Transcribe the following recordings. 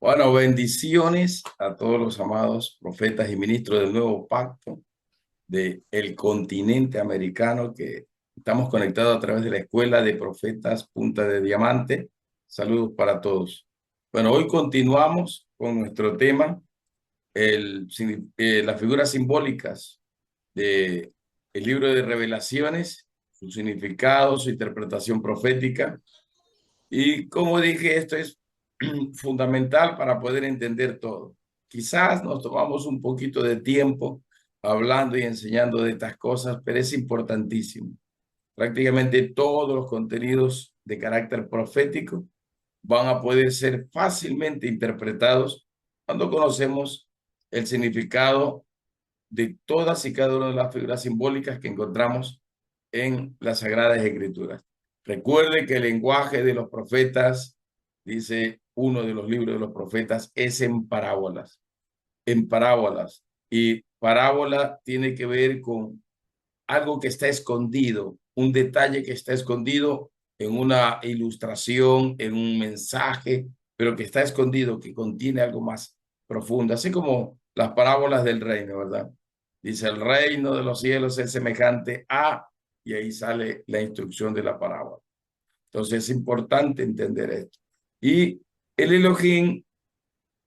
Bueno, bendiciones a todos los amados profetas y ministros del nuevo pacto del continente americano que estamos conectados a través de la Escuela de Profetas Punta de Diamante. Saludos para todos. Bueno, hoy continuamos con nuestro tema, las figuras simbólicas del libro de Revelaciones, su significado, su interpretación profética. Y como dije, esto es fundamental para poder entender todo. Quizás nos tomamos un poquito de tiempo hablando y enseñando de estas cosas, pero es importantísimo. Prácticamente todos los contenidos de carácter profético van a poder ser fácilmente interpretados cuando conocemos el significado de todas y cada una de las figuras simbólicas que encontramos en las Sagradas Escrituras. Recuerde que el lenguaje de los profetas, dice uno de los libros de los profetas, es en parábolas. En parábolas. Y parábola tiene que ver con algo que está escondido, un detalle que está escondido en una ilustración, en un mensaje, pero que está escondido, que contiene algo más profundo, así como las parábolas del reino, ¿verdad? Dice, el reino de los cielos es semejante a, y ahí sale la instrucción de la parábola. Entonces es importante entender esto. Y el Elohim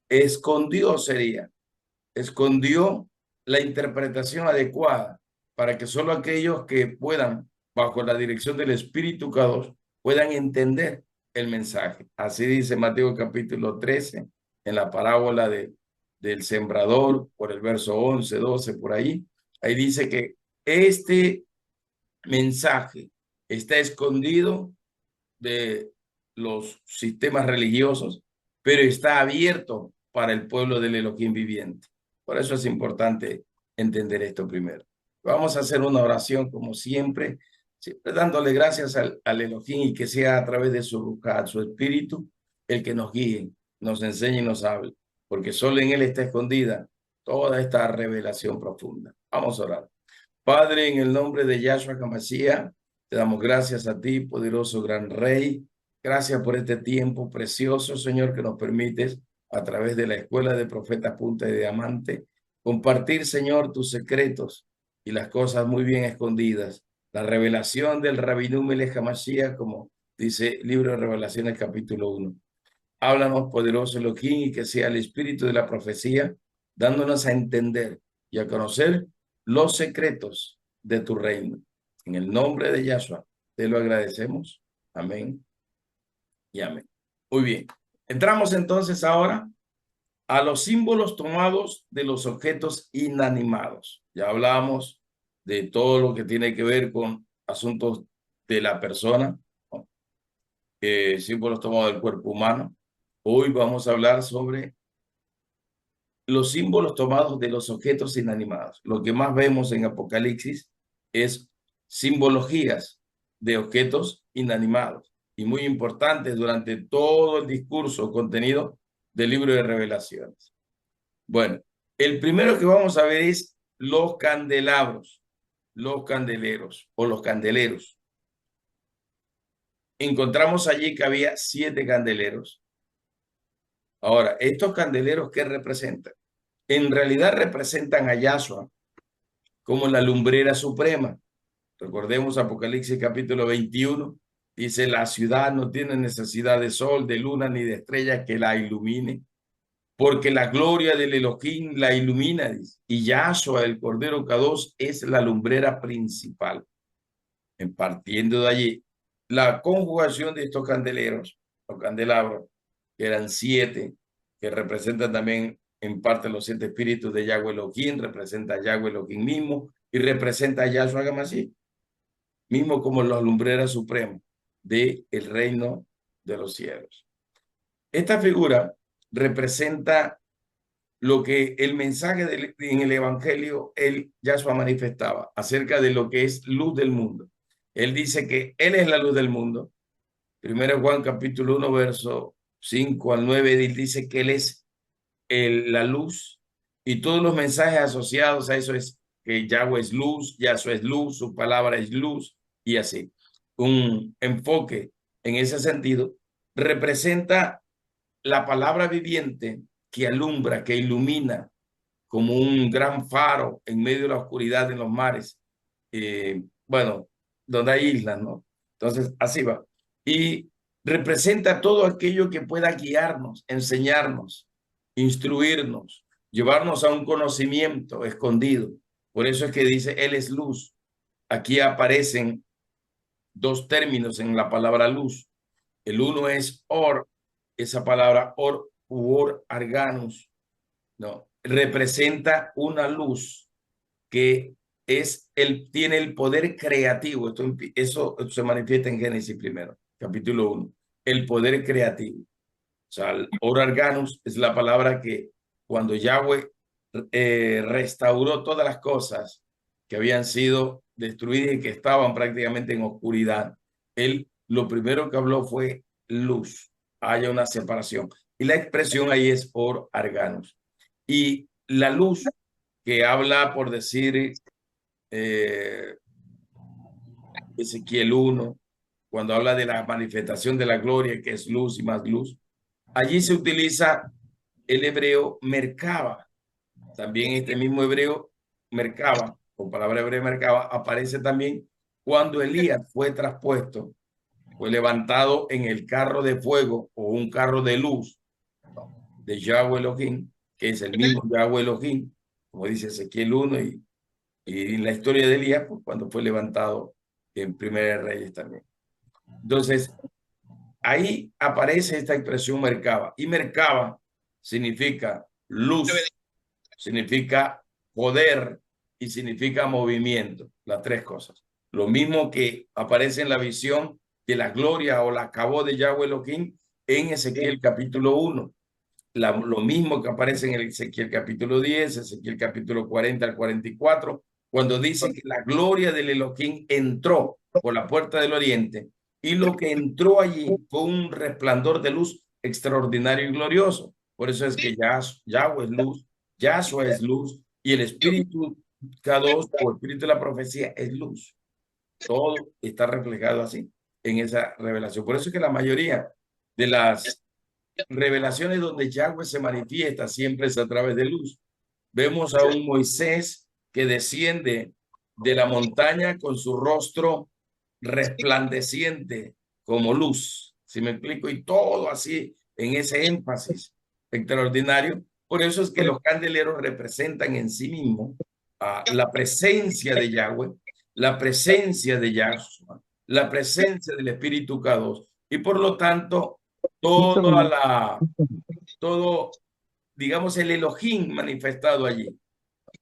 escondió, escondió la interpretación adecuada para que solo aquellos que puedan, bajo la dirección del Espíritu K2, puedan entender el mensaje. Así dice Mateo capítulo 13, en la parábola del sembrador, por el verso 11, 12, por ahí. Ahí dice que este mensaje está escondido de los sistemas religiosos, pero está abierto para el pueblo del Elohim viviente. Por eso es importante entender esto primero. Vamos a hacer una oración como siempre, siempre dándole gracias al Elohim y que sea a través de su Ruchat, su espíritu, el que nos guíe, nos enseñe y nos hable, porque solo en él está escondida toda esta revelación profunda. Vamos a orar. Padre, en el nombre de Yahshua HaMashiach, te damos gracias a ti, poderoso gran Rey. Gracias por este tiempo precioso, Señor, que nos permites a través de la Escuela de Profetas Punta de Diamante compartir, Señor, tus secretos y las cosas muy bien escondidas. La revelación del Rabinú Melech HaMashiach, como dice el libro de Revelaciones capítulo 1. Háblanos, poderoso Elohim, y que sea el espíritu de la profecía, dándonos a entender y a conocer los secretos de tu reino. En el nombre de Yahshua, te lo agradecemos. Amén y amén. Muy bien. Entramos entonces ahora a los símbolos tomados de los objetos inanimados. Ya hablamos de todo lo que tiene que ver con asuntos de la persona, ¿no? Símbolos tomados del cuerpo humano. Hoy vamos a hablar sobre los símbolos tomados de los objetos inanimados. Lo que más vemos en Apocalipsis es simbologías de objetos inanimados y muy importantes durante todo el discurso contenido del libro de Revelaciones. Bueno, el primero que vamos a ver es los candelabros, los candeleros o los candeleros. Encontramos allí que había 7 candeleros. Ahora, ¿estos candeleros qué representan? En realidad representan a Yahshua como la lumbrera suprema. Recordemos Apocalipsis capítulo 21, dice, la ciudad no tiene necesidad de sol, de luna ni de estrella que la ilumine, porque la gloria del Elohim la ilumina, dice, y Yahshua, el Cordero K2, es la lumbrera principal. En partiendo de allí, la conjugación de estos candeleros, los candelabros, que eran 7, que representan también en parte los 7 espíritus de Yahweh Elohim, representa a Yahweh Elohim mismo y representa a Yahshua HaMashiach, mismo como la lumbrera suprema del reino de los cielos. Esta figura representa lo que el mensaje en el Evangelio, Yahshua manifestaba acerca de lo que es luz del mundo. Él dice que Él es la luz del mundo. Primero Juan capítulo 1, verso 5 al 9, él dice que Él es la luz y todos los mensajes asociados a eso es que Yahweh es luz, Yahshua es luz, su palabra es luz y así. Un enfoque en ese sentido representa la palabra viviente que alumbra, que ilumina como un gran faro en medio de la oscuridad en los mares. Bueno, donde hay islas, ¿no? Entonces, así va. Y representa todo aquello que pueda guiarnos, enseñarnos, instruirnos, llevarnos a un conocimiento escondido. Por eso es que dice, Él es luz. Aquí aparecen dos términos en la palabra luz. El uno es or, esa palabra or u or arganus, ¿no? Representa una luz que tiene el poder creativo. Eso se manifiesta en Génesis primero, capítulo 1. El poder creativo. O sea, el or arganus es la palabra que cuando Yahweh restauró todas las cosas que habían sido destruidas y que estaban prácticamente en oscuridad, él lo primero que habló fue luz. Haya una separación. Y la expresión ahí es or arganus. Y la luz que habla, por decir, Ezequiel 1, cuando habla de la manifestación de la gloria, que es luz y más luz, allí se utiliza el hebreo merkaba. También este mismo hebreo merkaba, o palabra hebrea merkaba, aparece también cuando Elías fue traspuesto, fue levantado en el carro de fuego o un carro de luz, ¿no?, de Yahweh Elohim, que es el mismo Yahweh Elohim, como dice Ezequiel 1 y en la historia de Elías, pues, cuando fue levantado en Primera de Reyes también. Entonces, ahí aparece esta expresión merkaba. Y merkaba significa luz, significa poder y significa movimiento, las tres cosas. Lo mismo que aparece en la visión de la gloria o la cabó de Yahweh Elohim en Ezequiel capítulo 1. Lo mismo que aparece en el Ezequiel capítulo 10, Ezequiel capítulo 40 al 44, cuando dice que la gloria del Elohim entró por la puerta del oriente y lo que entró allí fue un resplandor de luz extraordinario y glorioso. Por eso es que Yahweh es luz, Yahshua es luz y el Espíritu K2 o Espíritu de la profecía es luz. Todo está reflejado así en esa revelación. Por eso es que la mayoría de las revelaciones donde Yahweh se manifiesta siempre es a través de luz. Vemos a un Moisés que desciende de la montaña con su rostro resplandeciente como luz, ¿si me explico? Y todo así en ese énfasis extraordinario. Por eso es que los candeleros representan en sí mismos la presencia de Yahweh, la presencia de Yahshua, la presencia del Espíritu K2 y por lo tanto todo, digamos, el Elohim manifestado allí,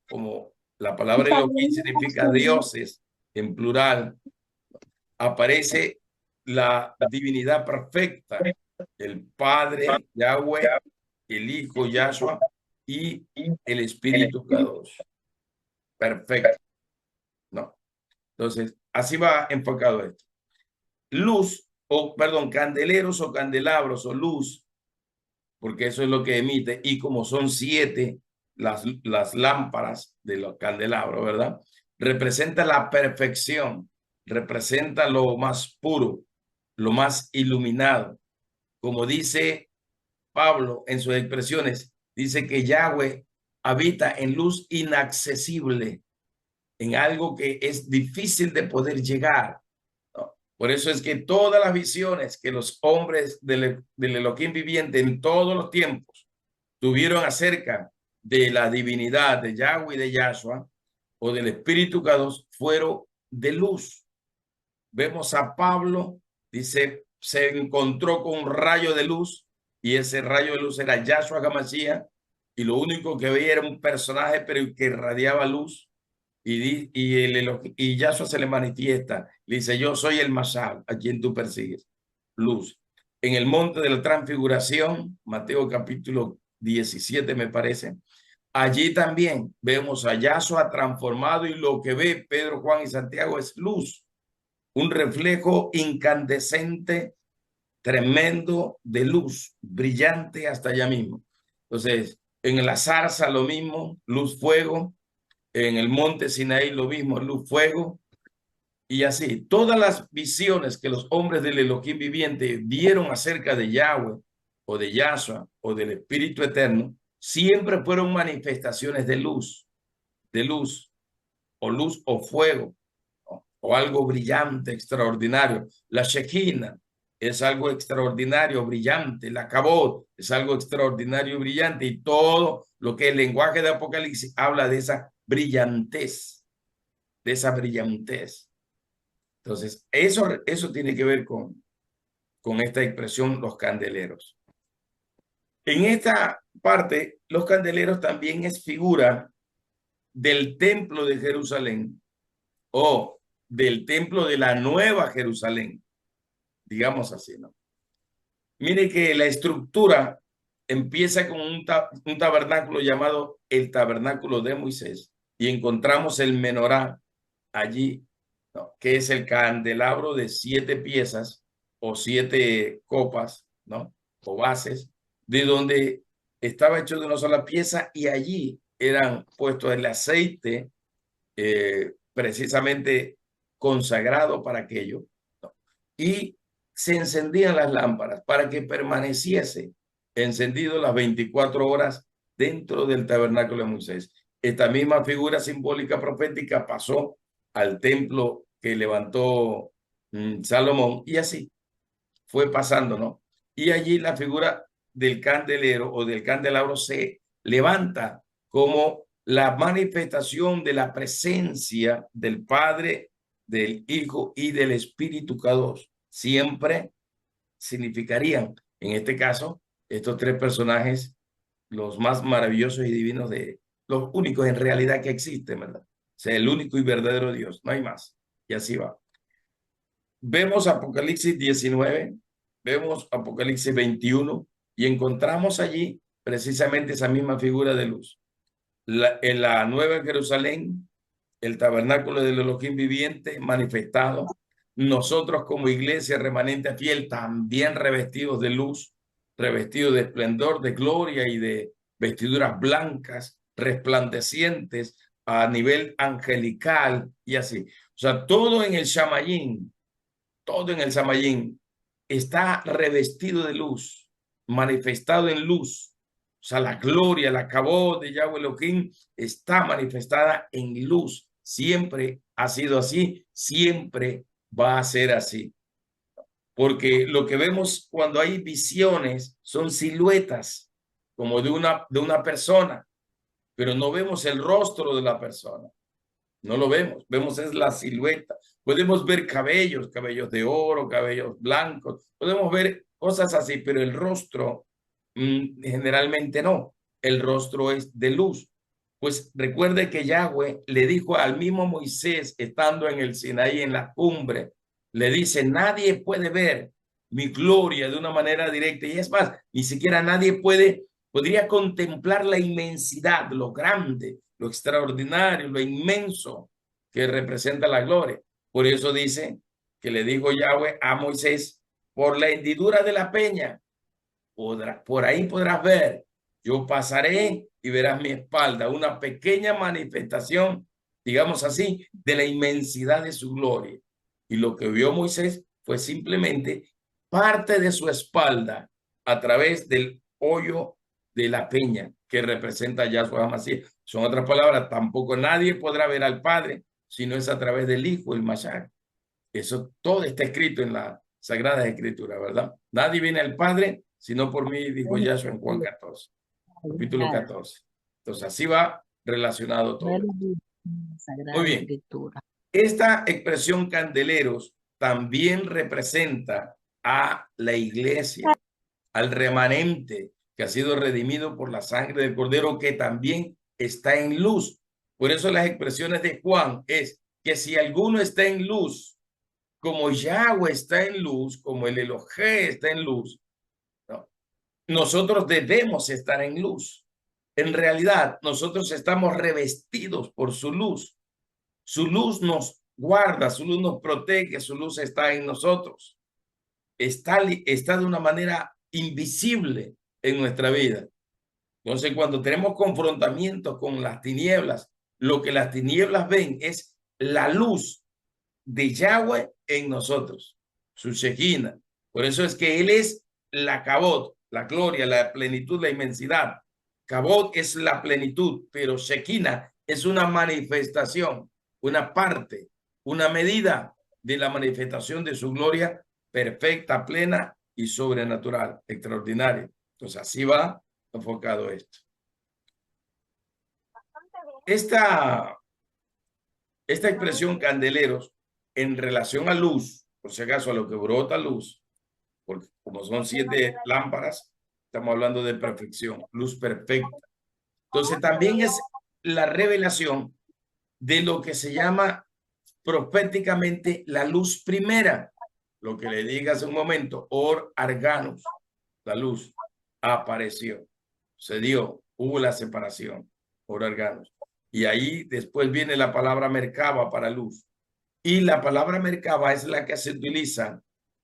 como la palabra Elohim significa dioses en plural, aparece la divinidad perfecta, el Padre, Yahweh, el Hijo, Yahshua, y el Espíritu K2. Perfecto, ¿no? Entonces, así va enfocado esto. Luz, o perdón, candeleros o candelabros o luz, porque eso es lo que emite, y como son 7 las lámparas de los candelabros, ¿verdad? Representa la perfección, representa lo más puro, lo más iluminado. Como dice Pablo en sus expresiones, dice que Yahweh habita en luz inaccesible, en algo que es difícil de poder llegar, ¿no? Por eso es que todas las visiones que los hombres del Elohim viviente en todos los tiempos tuvieron acerca de la divinidad de Yahweh y de Yahshua o del Espíritu K2 fueron de luz. Vemos a Pablo, dice, se encontró con un rayo de luz y ese rayo de luz era Yahshua HaMashiach y lo único que veía era un personaje pero que irradiaba luz y Yahshua se le manifiesta, le dice, yo soy el Mashal a quien tú persigues, luz. En el monte de la transfiguración, Mateo capítulo 17 me parece, allí también vemos a Yahshua transformado y lo que ve Pedro, Juan y Santiago es luz, un reflejo incandescente, tremendo de luz, brillante hasta allá mismo. Entonces, en la zarza lo mismo, luz, fuego, en el monte Sinaí lo mismo, luz, fuego, y así. Todas las visiones que los hombres del Elohim viviente vieron acerca de Yahweh o de Yahshua o del Espíritu Eterno, siempre fueron manifestaciones de luz o fuego, ¿no? O algo brillante, extraordinario. La Shekinah es algo extraordinario, brillante. La Kabod es algo extraordinario, brillante. Y todo lo que el lenguaje de Apocalipsis habla de esa brillantez, de esa brillantez. Entonces, eso tiene que ver con esta expresión, los candeleros. En esta parte, los candeleros también es figura del templo de Jerusalén o del templo de la Nueva Jerusalén, digamos así, ¿no? Mire que la estructura empieza con un tabernáculo llamado el tabernáculo de Moisés y encontramos el menorá allí, ¿no? Que es el candelabro de 7 piezas o 7 copas, ¿no? O bases, de donde estaba hecho de una sola pieza y allí eran puestos el aceite precisamente consagrado para aquello, ¿no? Y se encendían las lámparas para que permaneciese encendido las 24 horas dentro del tabernáculo de Moisés. Esta misma figura simbólica profética pasó al templo que levantó Salomón y así fue pasando, ¿no? Y allí la figura del candelero o del candelabro se levanta como la manifestación de la presencia del Padre, del Hijo y del Espíritu Kadosh. Siempre significarían, en este caso, estos 3 personajes, los más maravillosos y divinos los únicos en realidad que existen, ¿verdad? O sea, el único y verdadero Dios, no hay más. Y así va. Vemos Apocalipsis 19, vemos Apocalipsis 21 y encontramos allí precisamente esa misma figura de luz. En la Nueva Jerusalén, el tabernáculo del Elohim viviente manifestado. Nosotros como iglesia remanente fiel también revestidos de luz, revestidos de esplendor, de gloria y de vestiduras blancas, resplandecientes a nivel angelical y así. O sea, todo en el Shamayín, todo en el Samayín está revestido de luz, manifestado en luz. O sea, la gloria, la cabot de Yahweh Elohim está manifestada en luz. Siempre ha sido así, siempre va a ser así. Porque lo que vemos cuando hay visiones son siluetas, como de una persona, pero no vemos el rostro de la persona. No lo vemos, vemos es la silueta. Podemos ver cabellos, cabellos de oro, cabellos blancos, podemos ver cosas así, pero el rostro generalmente no. El rostro es de luz. Pues recuerde que Yahweh le dijo al mismo Moisés, estando en el Sinaí, en la cumbre, le dice, nadie puede ver mi gloria de una manera directa. Y es más, ni siquiera nadie podría contemplar la inmensidad, lo grande, lo extraordinario, lo inmenso que representa la gloria. Por eso dice que le dijo Yahweh a Moisés, por la hendidura de la peña, por ahí podrás ver, yo pasaré y verás mi espalda, una pequeña manifestación, digamos así, de la inmensidad de su gloria. Y lo que vio Moisés fue simplemente parte de su espalda a través del hoyo de la peña que representa a Yahshua Hamashiach. Son otras palabras, tampoco nadie podrá ver al Padre si no es a través del Hijo, el Mashiach. Eso todo está escrito en la Sagrada Escritura, ¿verdad? Nadie viene al Padre sino por mí, dijo Yahshua en Juan 14, capítulo 14. Entonces así va relacionado todo. Muy bien. Esta expresión candeleros también representa a la iglesia, al remanente que ha sido redimido por la sangre del Cordero, que también está en luz. Por eso las expresiones de Juan es que si alguno está en luz, como Yahweh está en luz, como el Elohim está en luz, ¿no? Nosotros debemos estar en luz. En realidad, nosotros estamos revestidos por su luz. Su luz nos guarda, su luz nos protege, su luz está en nosotros. Está de una manera invisible en nuestra vida. Entonces, cuando tenemos confrontamientos con las tinieblas, lo que las tinieblas ven es la luz de Yahweh en nosotros, su Shekinah. Por eso es que Él es la Kabot, la gloria, la plenitud, la inmensidad. Kabod es la plenitud, pero Shekinah es una manifestación, una parte, una medida de la manifestación de su gloria perfecta, plena y sobrenatural, extraordinaria. Entonces así va enfocado esto. Esta expresión candeleros en relación a luz, por si acaso a lo que brota luz, porque como son 7 lámparas, estamos hablando de perfección, luz perfecta. Entonces también es la revelación de lo que se llama proféticamente la luz primera, lo que le dije hace un momento, or arganus, la luz apareció, se dio, hubo la separación, or arganus. Y ahí después viene la palabra merkaba para luz. Y la palabra merkaba es la que se utiliza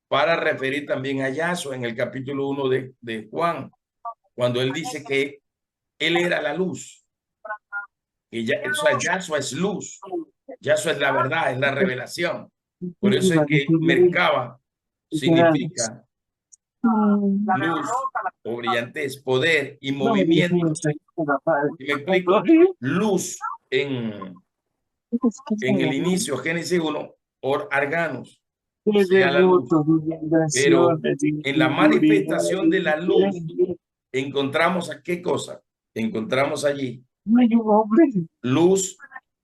para referir también a Yahshua en el capítulo 1 de Juan, cuando él dice que él era la luz. Y ya, o sea, Yahshua es luz. Yahshua es la verdad, es la revelación. Por eso es que merkaba significa luz o brillantez, poder y movimiento. Y me explico, luz en el inicio, Génesis 1, or arganos, sea la luz. Pero en la manifestación de la luz, encontramos a qué cosa? Encontramos allí luz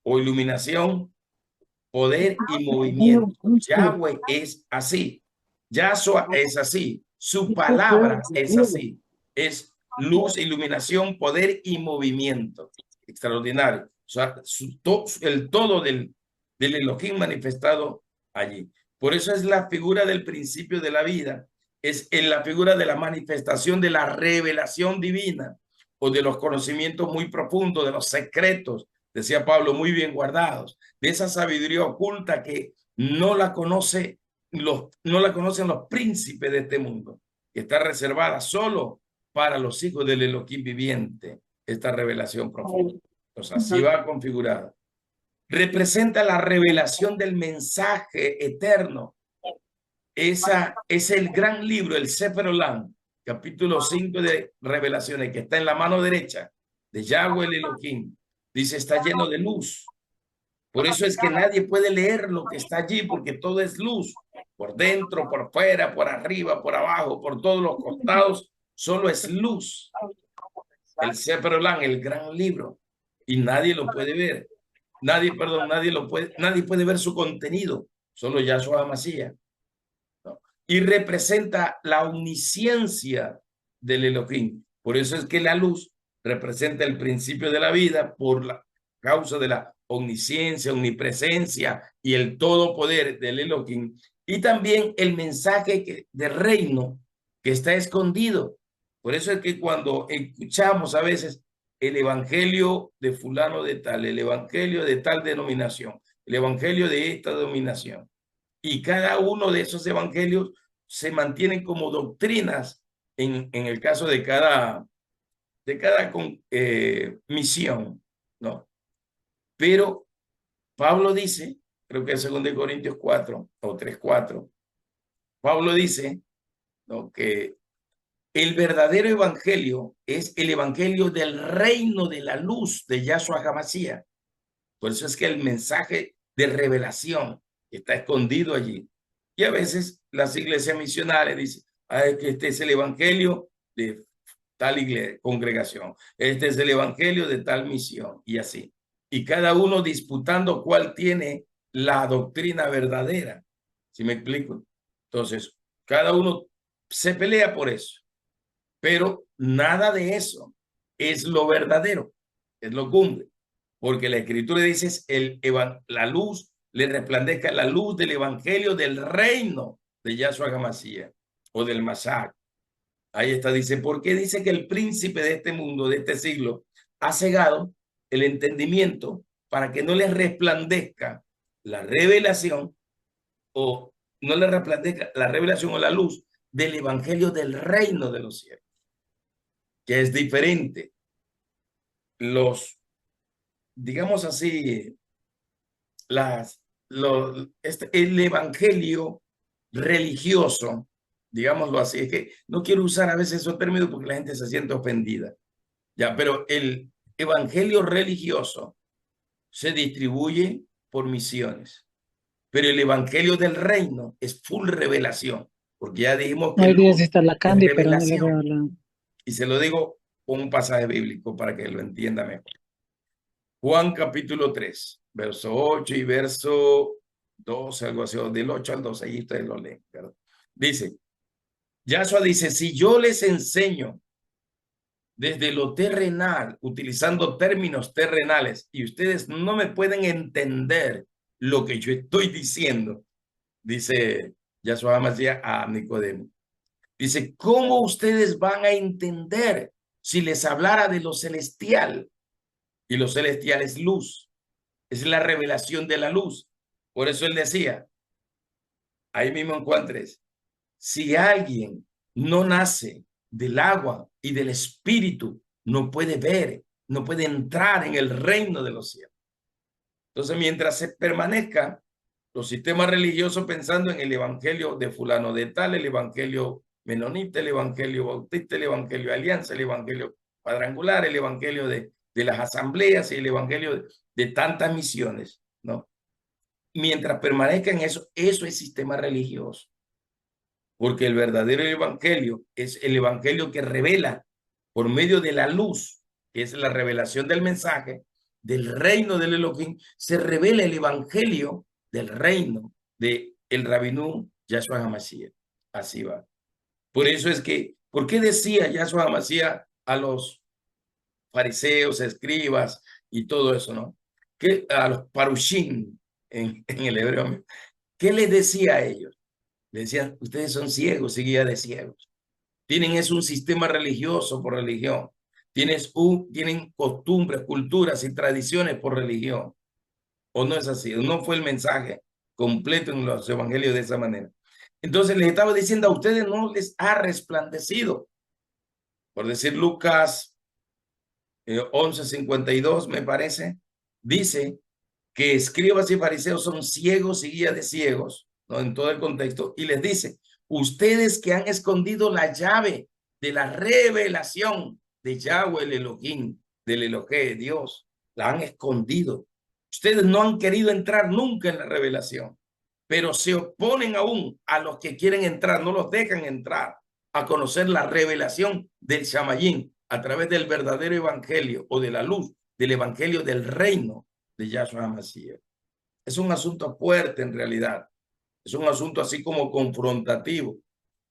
o iluminación, poder y movimiento. Yahweh es así. Yahshua es así. Su palabra es así. Es luz, iluminación, poder y movimiento. Extraordinario. O sea, el todo del Elohim manifestado allí. Por eso es la figura del principio de la vida. Es en la figura de la manifestación de la revelación divina o de los conocimientos muy profundos, de los secretos, decía Pablo, muy bien guardados, de esa sabiduría oculta que no la conocen los príncipes de este mundo, que está reservada solo para los hijos del Elohim viviente, esta revelación profunda. Entonces así va configurada. Representa la revelación del mensaje eterno. Esa es el gran libro, el Sefer Olam, capítulo 5 de Revelaciones, que está en la mano derecha de Yahweh el Elohim. Dice, está lleno de luz. Por eso es que nadie puede leer lo que está allí, porque todo es luz. Por dentro, por fuera, por arriba, por abajo, por todos los costados, solo es luz. El Sefer Olam, el gran libro. Y nadie lo puede ver. Nadie puede ver su contenido. Solo Yahshua Hamashiach. Y representa la omnisciencia del Elohim. Por eso es que la luz representa el principio de la vida por la causa de la omnisciencia, omnipresencia y el todopoder del Elohim. Y también el mensaje de reino que está escondido. Por eso es que cuando escuchamos a veces el evangelio de fulano de tal, el evangelio de tal denominación, el evangelio de esta denominación, y cada uno de esos evangelios se mantienen como doctrinas en el caso de cada misión, ¿no? Pero Pablo dice, creo que es 2 Corintios 4 o 3:4, Pablo dice, ¿no?, que el verdadero evangelio es el evangelio del reino de la luz de Yahshua Hamashiach. Por eso es que el mensaje de revelación está escondido allí. Y a veces las iglesias misionales dicen, que este es el evangelio de tal iglesia, congregación. Este es el evangelio de tal misión y así. Y cada uno disputando cuál tiene la doctrina verdadera. ¿Sí me explico? Entonces, cada uno se pelea por eso. Pero nada de eso es lo verdadero, es lo cumbre. Porque la escritura dice, la luz le resplandezca, la luz del evangelio del reino de Yahshua Hamashiach o del Mashiach. Ahí está, dice, ¿por qué dice que el príncipe de este mundo, de este siglo, ha cegado el entendimiento para que no le resplandezca la revelación o no le resplandezca la revelación o la luz del evangelio del reino de los cielos? Que es diferente. Digamos así, el evangelio religioso digámoslo así. Es que no quiero usar a veces esos términos porque la gente se siente ofendida. Ya, pero el evangelio religioso se distribuye por misiones. Pero el evangelio del reino es full revelación, porque ya dijimos que Hoy día luz sí está la es Candy, pero no le veo revelación. la... Y se lo digo con un pasaje bíblico para que lo entienda mejor. Juan capítulo 3, verso 8 y verso 12, algo así, o del 8 al 12, ahí ustedes lo leen, ¿verdad? Dice, Yahshua dice, si yo les enseño desde lo terrenal, utilizando términos terrenales, y ustedes no me pueden entender lo que yo estoy diciendo, dice Yahshua Hamashiach a Nicodemo. Dice, ¿cómo ustedes van a entender si les hablara de lo celestial? Y lo celestial es luz, es la revelación de la luz. Por eso él decía, ahí mismo en Juan 3, si alguien no nace del agua y del espíritu, no puede ver, no puede entrar en el reino de los cielos. Entonces, mientras se permanezca los sistemas religiosos pensando en el evangelio de fulano de tal, el evangelio menonita, el evangelio bautista, el evangelio alianza, el evangelio cuadrangular, el evangelio de las asambleas y el evangelio de tantas misiones, ¿no? Mientras permanezca en eso, eso es sistema religioso. Porque el verdadero evangelio es el evangelio que revela por medio de la luz, que es la revelación del mensaje del reino del Elohim, se revela el evangelio del reino de el Rabinú Yahshua HaMashiach. Así va. Por eso es que, ¿por qué decía Yahshua HaMashiach a los fariseos, escribas y todo eso, no? Que a los parushim en el hebreo, ¿qué les decía a ellos? Le decían, ustedes son ciegos y guía de ciegos. Tienen es un sistema religioso por religión. Tienen costumbres, culturas y tradiciones por religión. ¿O no es así? No fue el mensaje completo en los evangelios de esa manera. Entonces les estaba diciendo a ustedes no les ha resplandecido. Por decir Lucas 11:52 me parece, dice que escribas y fariseos son ciegos y guía de ciegos, ¿no? En todo el contexto, y les dice, ustedes que han escondido la llave de la revelación de Yahweh el Elohim, del Elohé, Dios, la han escondido. Ustedes no han querido entrar nunca en la revelación, pero se oponen aún a los que quieren entrar, no los dejan entrar a conocer la revelación del Shamayín a través del verdadero evangelio o de la luz del evangelio del reino de Yahshua HaMashiach. Es un asunto fuerte en realidad, es un asunto así como confrontativo,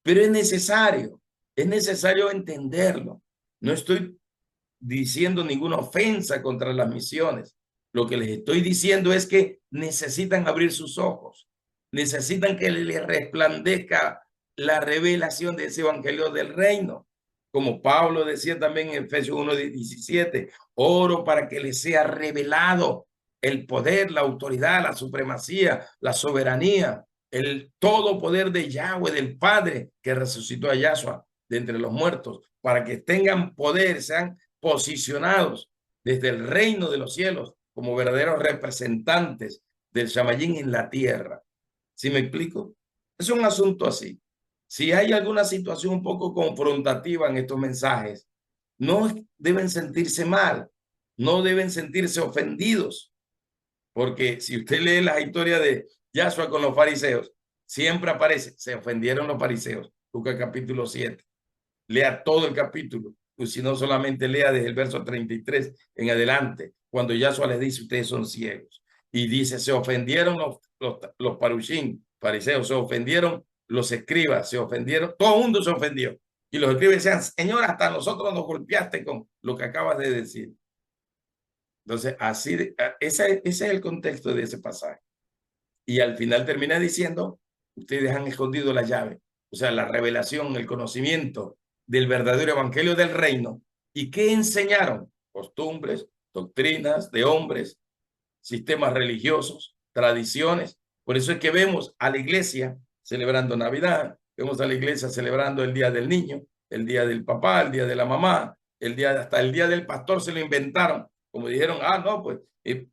pero es necesario entenderlo. No estoy diciendo ninguna ofensa contra las misiones. Lo que les estoy diciendo es que necesitan abrir sus ojos, necesitan que les resplandezca la revelación de ese evangelio del reino. Como Pablo decía también en Efesios 1:17, oro para que les sea revelado el poder, la autoridad, la supremacía, la soberanía, el todo poder de Yahweh, del Padre que resucitó a Yahshua de entre los muertos, para que tengan poder, sean posicionados desde el reino de los cielos como verdaderos representantes del Shamayín en la tierra. ¿Sí me explico? Es un asunto así. Si hay alguna situación un poco confrontativa en estos mensajes, no deben sentirse mal, no deben sentirse ofendidos, porque si usted lee la historia de Yahshua con los fariseos, siempre aparece, se ofendieron los fariseos, Lucas capítulo 7. Lea todo el capítulo, pues si no solamente lea desde el verso 33 en adelante, cuando Yahshua les dice, ustedes son ciegos. Y dice, se ofendieron los parushim, fariseos, se ofendieron los escribas, se ofendieron, todo el mundo se ofendió. Y los escribas decían, Señor, hasta nosotros nos golpeaste con lo que acabas de decir. Entonces, así, ese es el contexto de ese pasaje. Y al final termina diciendo, ustedes han escondido la llave, o sea, la revelación, el conocimiento del verdadero evangelio del reino. ¿Y qué enseñaron? Costumbres, doctrinas de hombres, sistemas religiosos, tradiciones. Por eso es que vemos a la iglesia celebrando Navidad, vemos a la iglesia celebrando el Día del Niño, el Día del Papá, el Día de la Mamá, hasta el Día del Pastor se lo inventaron, como dijeron, no, pues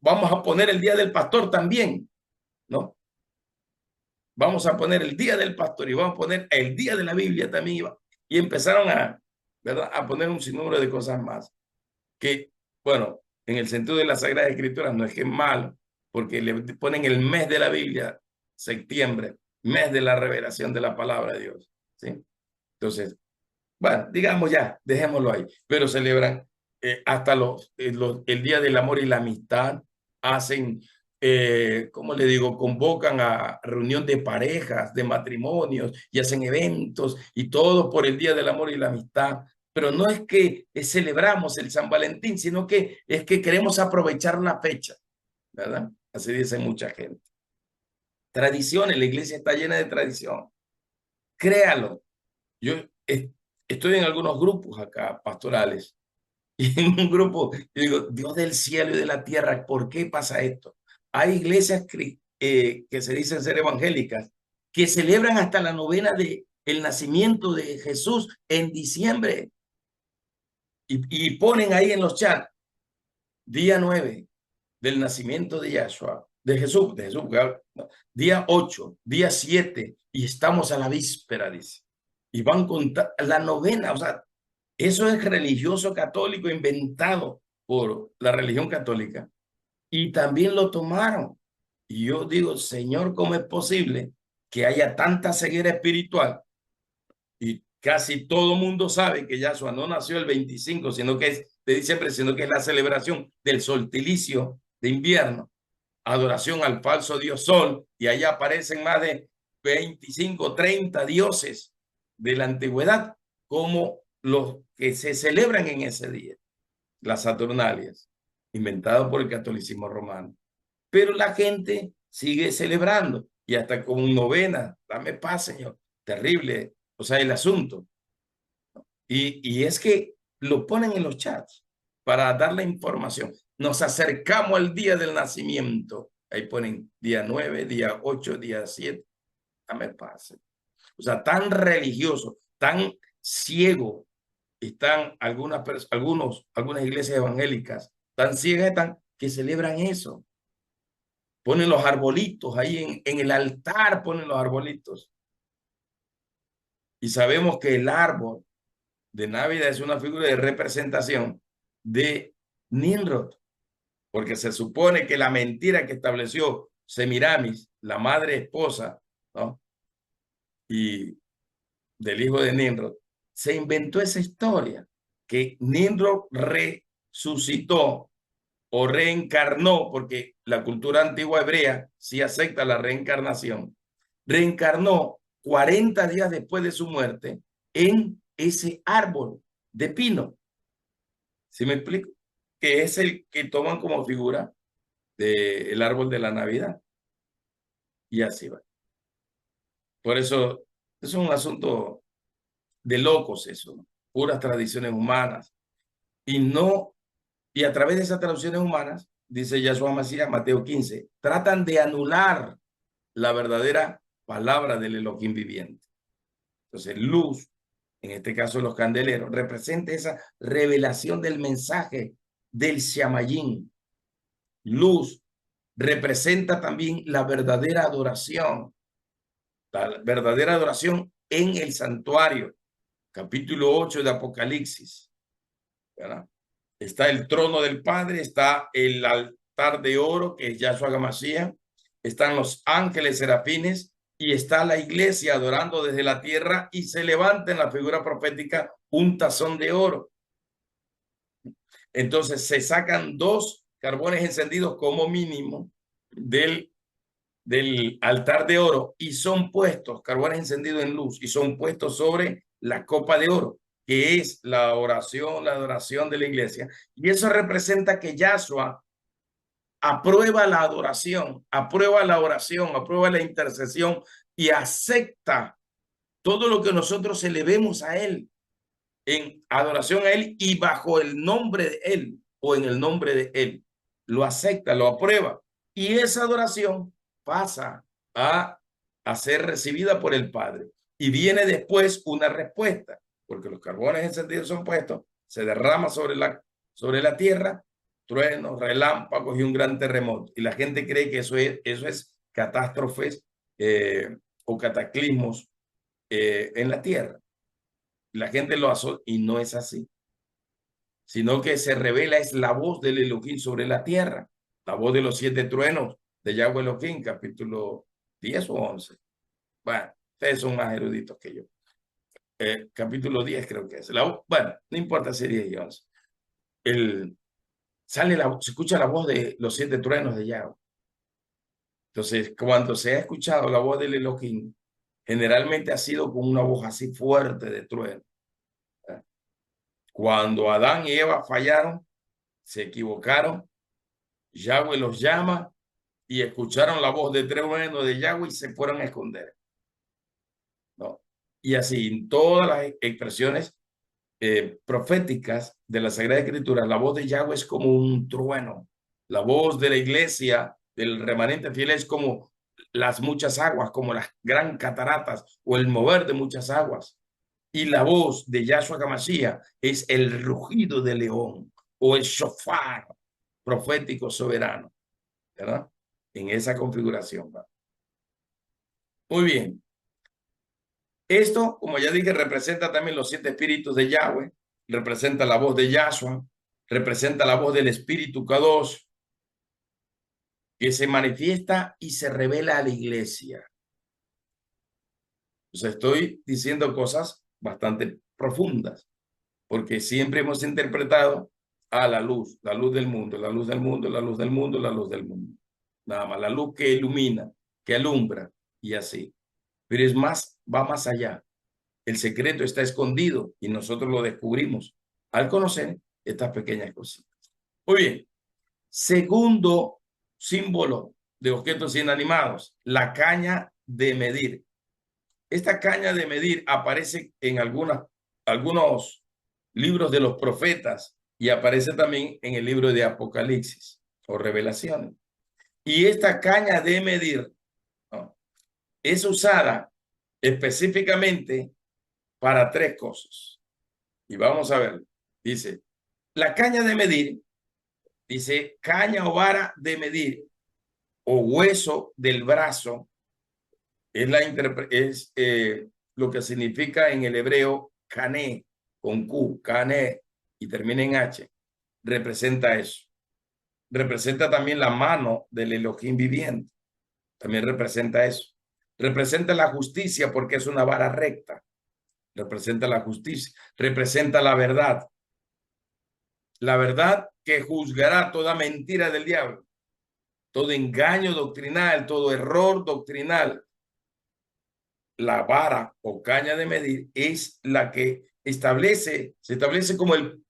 vamos a poner el Día del Pastor también, ¿no? vamos a poner el día del pastor y vamos a poner el día de la Biblia también. Y empezaron a, ¿verdad?, a poner un sinnúmero de cosas más. Que, bueno, en el sentido de la Sagrada Escritura no es que es malo, porque le ponen el mes de la Biblia, septiembre, mes de la revelación de la palabra de Dios, ¿sí? Entonces, bueno, digamos ya, dejémoslo ahí, pero celebran hasta el Día del Amor y la Amistad, hacen, ¿cómo le digo? Convocan a reunión de parejas, de matrimonios, y hacen eventos, y todo por el Día del Amor y la Amistad. Pero no es que celebramos el San Valentín, sino que es que queremos aprovechar la fecha, ¿verdad? Así dice mucha gente. Tradiciones, la iglesia está llena de tradición. Créalo. Yo estoy en algunos grupos acá, pastorales, y en un grupo, yo digo, Dios del cielo y de la tierra, ¿por qué pasa esto? Hay iglesias que se dicen ser evangélicas, que celebran hasta la novena de el nacimiento de Jesús en diciembre, y ponen ahí en los chats, día 9 del nacimiento de Yahshua, de Jesús, día 8, día 7, y estamos a la víspera, dice. Y van con la novena, o sea, eso es religioso católico inventado por la religión católica. Y también lo tomaron. Y yo digo, Señor, ¿cómo es posible que haya tanta ceguera espiritual? Y casi todo mundo sabe que Yahshua no nació el 25, sino que es de diciembre, sino que es la celebración del solsticio de invierno, adoración al falso dios Sol, y allá aparecen más de 25, 30 dioses de la antigüedad, como los que se celebran en ese día, las Saturnalias, inventadas por el catolicismo romano. Pero la gente sigue celebrando, y hasta con novena, dame paz, Señor, terrible, o sea, el asunto. Y es que lo ponen en los chats para dar la información. Nos acercamos al día del nacimiento. Ahí ponen día 9, día 8, día 7. Dame paz. O sea, tan religioso, tan ciego están algunas iglesias evangélicas, tan ciegas están que celebran eso. Ponen los arbolitos ahí en el altar, ponen los arbolitos. Y sabemos que el árbol de Navidad es una figura de representación de Nimrod, porque se supone que la mentira que estableció Semiramis, la madre esposa, ¿no?, y del hijo de Nimrod, se inventó esa historia, que Nimrod resucitó o reencarnó, porque la cultura antigua hebrea sí acepta la reencarnación, reencarnó 40 días después de su muerte en ese árbol de pino. ¿Sí me explico? Que es el que toman como figura del árbol de la Navidad. Y así va. Por eso es un asunto de locos eso, ¿no? Puras tradiciones humanas. Y no, y a través de esas tradiciones humanas, dice Yahshua Mashiach, Mateo 15, tratan de anular la verdadera palabra del Elohim viviente. Entonces, luz, en este caso los candeleros, representa esa revelación del mensaje del Shamayim. Luz representa también la verdadera adoración en el santuario, capítulo 8 de Apocalipsis, ¿verdad? Está el trono del Padre, está el altar de oro, que es Yahshua HaMashiach, están los ángeles serafines, y está la iglesia adorando desde la tierra, y se levanta en la figura profética un tazón de oro. Entonces se sacan 2 carbones encendidos como mínimo del altar de oro, y son puestos, carbones encendidos en luz, y son puestos sobre la copa de oro, que es la oración, la adoración de la iglesia. Y eso representa que Yahshua aprueba la adoración, aprueba la oración, aprueba la intercesión, y acepta todo lo que nosotros elevemos a Él, en adoración a Él y bajo el nombre de Él o en el nombre de Él. Lo acepta, lo aprueba. Y esa adoración pasa a ser recibida por el Padre. Y viene después una respuesta, porque los carbones encendidos son puestos, se derrama sobre la tierra, truenos, relámpagos y un gran terremoto. Y la gente cree que eso es catástrofes o cataclismos en la tierra. La gente lo hace y no es así, sino que se revela es la voz del Elohim sobre la tierra, la voz de los 7 truenos de Yahweh Elohim, capítulo 10 o 11. Bueno, ustedes son más eruditos que yo. Capítulo 10 creo que es. Bueno, no importa si 10 y 11. Se escucha la voz de los 7 truenos de Yahweh. Entonces, cuando se ha escuchado la voz del Elohim, generalmente ha sido con una voz así fuerte de trueno. Cuando Adán y Eva fallaron, se equivocaron, Yahweh los llama y escucharon la voz de trueno de Yahweh y se fueron a esconder, ¿no? Y así, en todas las expresiones proféticas de la Sagrada Escritura, la voz de Yahweh es como un trueno. La voz de la iglesia, del remanente fiel, es como las muchas aguas, como las gran cataratas o el mover de muchas aguas. Y la voz de Yahshua HaMashiach es el rugido del león o el shofar profético soberano, ¿verdad? En esa configuración. ¿verdad? Muy bien. Esto, como ya dije, representa también los 7 espíritus de Yahweh, representa la voz de Yahshua, representa la voz del Espíritu Kadosh, que se manifiesta y se revela a la iglesia. O sea, estoy diciendo cosas bastante profundas, porque siempre hemos interpretado a la luz del mundo, la luz del mundo, la luz del mundo, la luz del mundo. Nada más, la luz que ilumina, que alumbra y así. Pero es más, va más allá. El secreto está escondido y nosotros lo descubrimos al conocer estas pequeñas cositas. Muy bien. Segundo símbolo de objetos inanimados, la caña de medir. Esta caña de medir aparece en algunos libros de los profetas y aparece también en el libro de Apocalipsis o Revelaciones. Y esta caña de medir, ¿no?, es usada específicamente para 3 cosas. Y vamos a ver. Dice, la caña de medir, dice caña o vara de medir o hueso del brazo, es lo que significa en el hebreo cané, con Q, cané, y termina en H. Representa eso. Representa también la mano del Elohim viviente. También representa eso. Representa la justicia porque es una vara recta. Representa la justicia. Representa la verdad. La verdad que juzgará toda mentira del diablo, todo engaño doctrinal, todo error doctrinal. La vara o caña de medir es la que se establece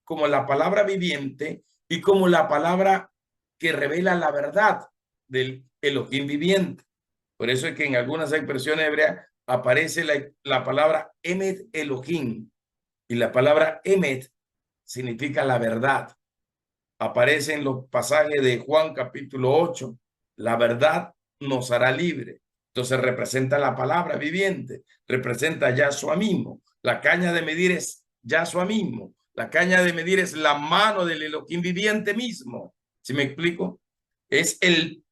como la palabra viviente y como la palabra que revela la verdad del Elohim viviente. Por eso es que en algunas expresiones hebreas aparece la palabra Emet Elohim, y la palabra Emet significa la verdad. Aparece en los pasajes de Juan capítulo 8, la verdad nos hará libre. Entonces representa la palabra viviente, representa Yahshua mismo. La caña de medir es Yahshua mismo. La caña de medir es la mano del Elohim viviente mismo. ¿Sí me explico? Es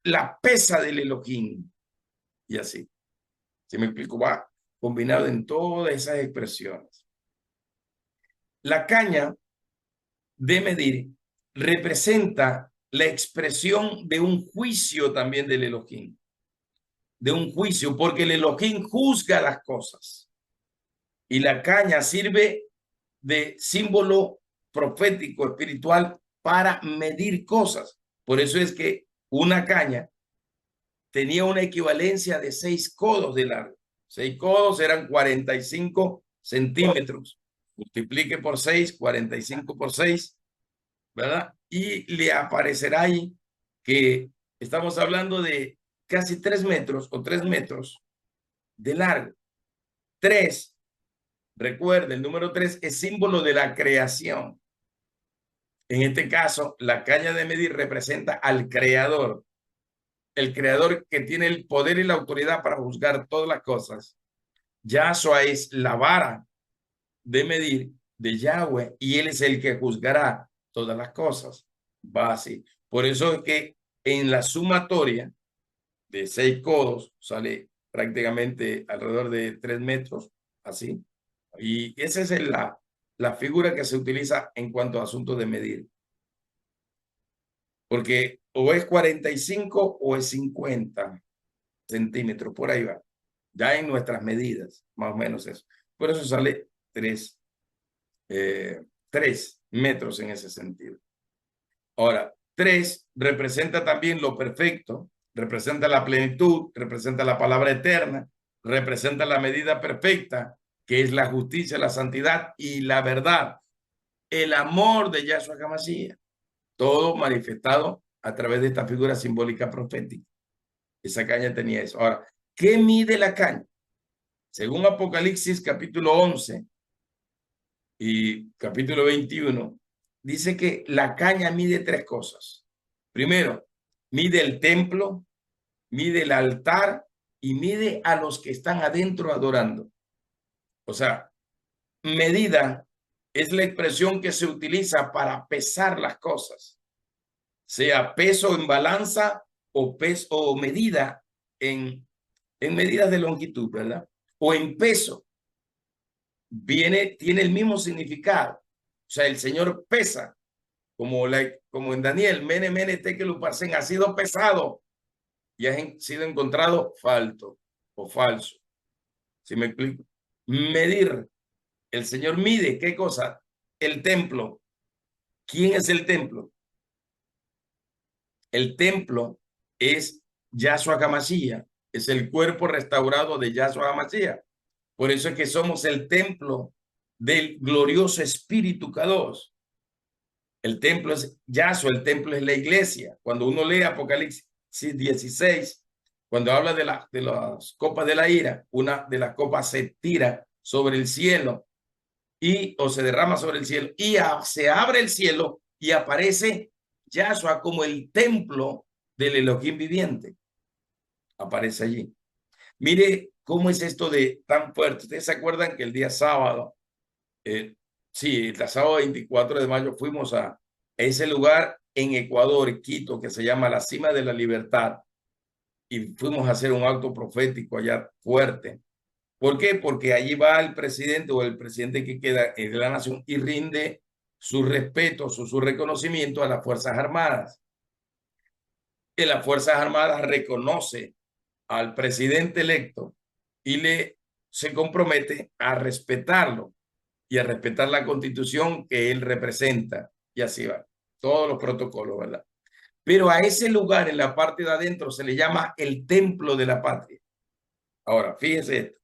la pesa del Elohim. Y así. ¿Sí me explico? Va combinado en todas esas expresiones. La caña de medir representa la expresión de un juicio también del Elohim. De un juicio, porque el Elohim juzga las cosas. Y la caña sirve de símbolo profético, espiritual, para medir cosas. Por eso es que una caña tenía una equivalencia de 6 codos de largo. 6 codos eran 45 centímetros. Multiplique por 6, 45 por 6, ¿verdad? Y le aparecerá ahí que estamos hablando de casi 3 metros o 3 metros de largo. 3, recuerde, el número 3 es símbolo de la creación. En este caso, la caña de medir representa al creador, el creador que tiene el poder y la autoridad para juzgar todas las cosas. Yahshua es la vara de medir de Yahweh y él es el que juzgará todas las cosas. Va así. Por eso es que en la sumatoria de 6 codos sale prácticamente alrededor de 3 metros, así. Y esa es la figura que se utiliza en cuanto a asuntos de medir. Porque o es 45 o es 50 centímetros, por ahí va. Ya en nuestras medidas, más o menos eso. Por eso sale 3 metros en ese sentido. Ahora, 3 representa también lo perfecto, representa la plenitud, representa la palabra eterna, representa la medida perfecta, que es la justicia, la santidad y la verdad, el amor de Yahshua HaMashiach, todo manifestado a través de esta figura simbólica profética. Esa caña tenía eso. Ahora, ¿qué mide la caña? Según Apocalipsis capítulo 11 y capítulo 21, dice que la caña mide 3 cosas. Primero, mide el templo, mide el altar y mide a los que están adentro adorando. O sea, medida es la expresión que se utiliza para pesar las cosas, sea peso en balanza o peso o medida en medidas de longitud, ¿verdad? O en peso. Tiene el mismo significado. O sea, el Señor pesa, como en Daniel, mene, mene, tekel uparsen, ha sido pesado y ha sido encontrado falto o falso. ¿Sí me explico? Medir. El Señor mide, ¿qué cosa? El templo. ¿Quién es el templo? El templo es Yahshua HaMashiach, es el cuerpo restaurado de Yahshua HaMashiach. Por eso es que somos el templo del glorioso Espíritu Kadosh. El templo es Yahshua, el templo es la iglesia. Cuando uno lee Apocalipsis 16, cuando habla de las copas de la ira, una de las copas se tira sobre el cielo o se derrama sobre el cielo y se abre el cielo y aparece Yahshua como el templo del Elohim viviente. Aparece allí. Mire cómo es esto de tan fuerte. Ustedes se acuerdan que el día sábado, sí, el sábado 24 de mayo fuimos a ese lugar en Ecuador, Quito, que se llama la Cima de la Libertad, y fuimos a hacer un acto profético allá fuerte. ¿Por qué? Porque allí va el presidente o el presidente que queda en la nación y rinde su respeto, su reconocimiento a las Fuerzas Armadas. Que las Fuerzas Armadas reconoce al presidente electo y se compromete a respetarlo y a respetar la constitución que él representa. Y así va, todos los protocolos, ¿verdad? Pero a ese lugar en la parte de adentro se le llama el templo de la patria. Ahora, fíjense esto.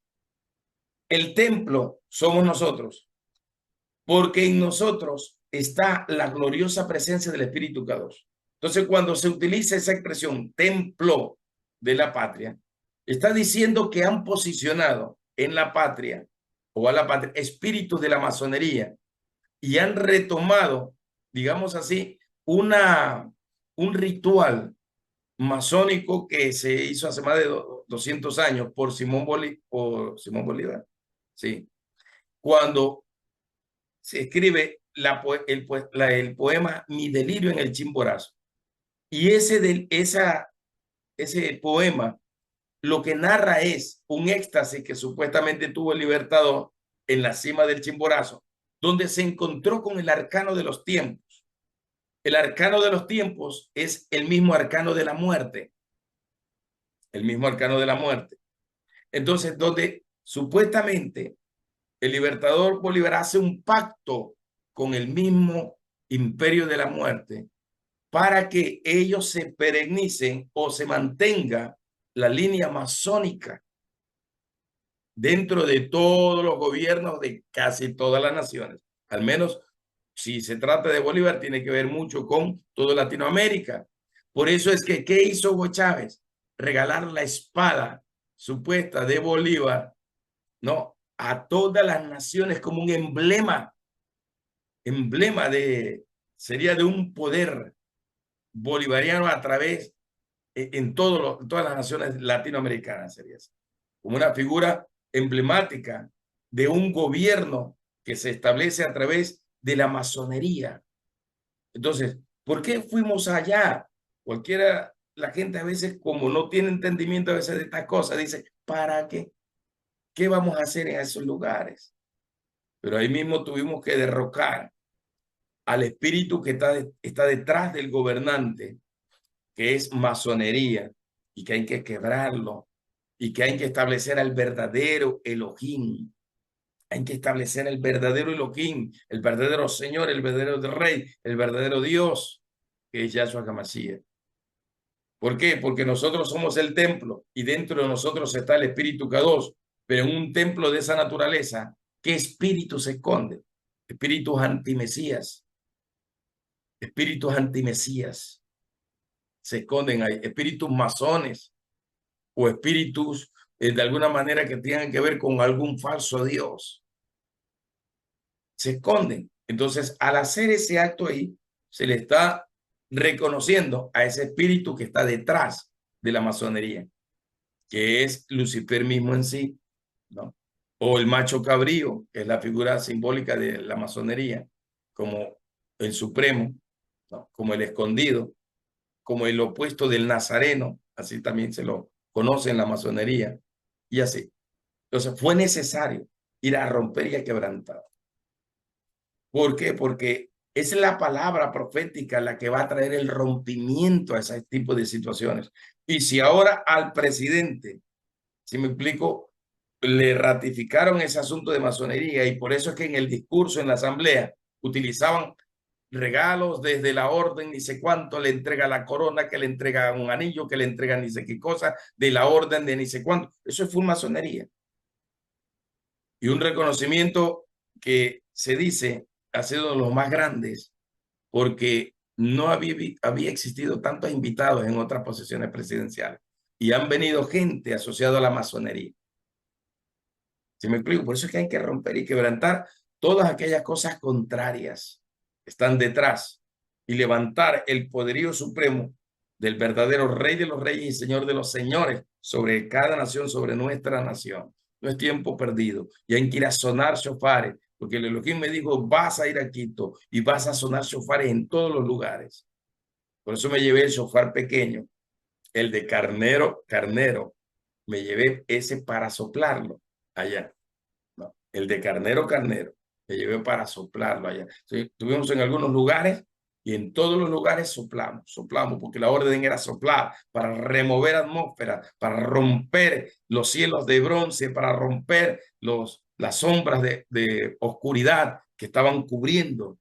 El templo somos nosotros, porque en nosotros está la gloriosa presencia del Espíritu Kadosh. Entonces, cuando se utiliza esa expresión templo de la patria, está diciendo que han posicionado en la patria o a la patria espíritus de la masonería y han retomado, digamos así, un ritual masónico que se hizo hace más de 200 años por Simón Bolívar. Sí. Cuando se escribe el poema Mi delirio en el Chimborazo. Y ese poema lo que narra es un éxtasis que supuestamente tuvo el Libertador en la cima del Chimborazo, donde se encontró con el arcano de los tiempos. El arcano de los tiempos es el mismo arcano de la muerte. El mismo arcano de la muerte. Entonces, donde supuestamente el Libertador Bolívar hace un pacto con el mismo imperio de la muerte para que ellos se perennicen o se mantenga la línea masónica dentro de todos los gobiernos de casi todas las naciones. Al menos si se trata de Bolívar, tiene que ver mucho con toda Latinoamérica. Por eso es que, ¿qué hizo Hugo Chávez? Regalar la espada supuesta de Bolívar, ¿no? A todas las naciones como un emblema sería de un poder bolivariano a través, en todas las naciones latinoamericanas, sería así. Como una figura emblemática de un gobierno que se establece a través de la masonería. Entonces, ¿por qué fuimos allá? La gente a veces, como no tiene entendimiento a veces de estas cosas, dice, ¿para qué? ¿Qué vamos a hacer en esos lugares? Pero ahí mismo tuvimos que derrocar al espíritu que está detrás del gobernante, que es masonería, y que hay que quebrarlo, y que hay que establecer al verdadero Elohim. Hay que establecer el verdadero Elohim, el verdadero Señor, el verdadero Rey, el verdadero Dios, que es Yahshua HaMashiach. ¿Por qué? Porque nosotros somos el templo y dentro de nosotros está el Espíritu Kadosh, pero en un templo de esa naturaleza, ¿qué espíritu se esconde? Espíritus antimesías, espíritus antimesías se esconden ahí, espíritus masones o espíritus de alguna manera que tengan que ver con algún falso Dios. Se esconden. Entonces, al hacer ese acto ahí, se le está reconociendo a ese espíritu que está detrás de la masonería, que es Lucifer mismo en sí, ¿no? O el macho cabrío, que es la figura simbólica de la masonería, como el supremo, ¿no? Como el escondido, como el opuesto del nazareno, así también se lo conoce en la masonería, y así. Entonces fue necesario ir a romper y a quebrantar. ¿Por qué? Porque es la palabra profética la que va a traer el rompimiento a ese tipo de situaciones. Y si ahora al presidente, si me explico, le ratificaron ese asunto de masonería y por eso es que en el discurso en la asamblea utilizaban regalos desde la orden, ni sé cuánto, le entrega la corona, que le entrega un anillo, que le entrega ni sé qué cosa, de la orden de ni sé cuánto. Eso es full masonería. Y un reconocimiento que se dice ha sido de los más grandes porque no había existido tantos invitados en otras posiciones presidenciales y han venido gente asociada a la masonería. ¿Sí me explico? Por eso es que hay que romper y quebrantar todas aquellas cosas contrarias que están detrás y levantar el poderío supremo del verdadero Rey de los Reyes y Señor de los Señores sobre cada nación, sobre nuestra nación. No es tiempo perdido. Y hay que ir a sonar shofares, porque el Elohim me dijo, vas a ir a Quito y vas a sonar shofares en todos los lugares. Por eso me llevé el shofar pequeño, el de carnero, carnero. Me llevé ese para soplarlo allá. ¿No? El de carnero, carnero. Me llevé para soplarlo allá. Sí, estuvimos en algunos lugares y en todos los lugares soplamos, porque la orden era soplar para remover atmósfera, para romper los cielos de bronce, para romper las sombras de oscuridad que estaban cubriendo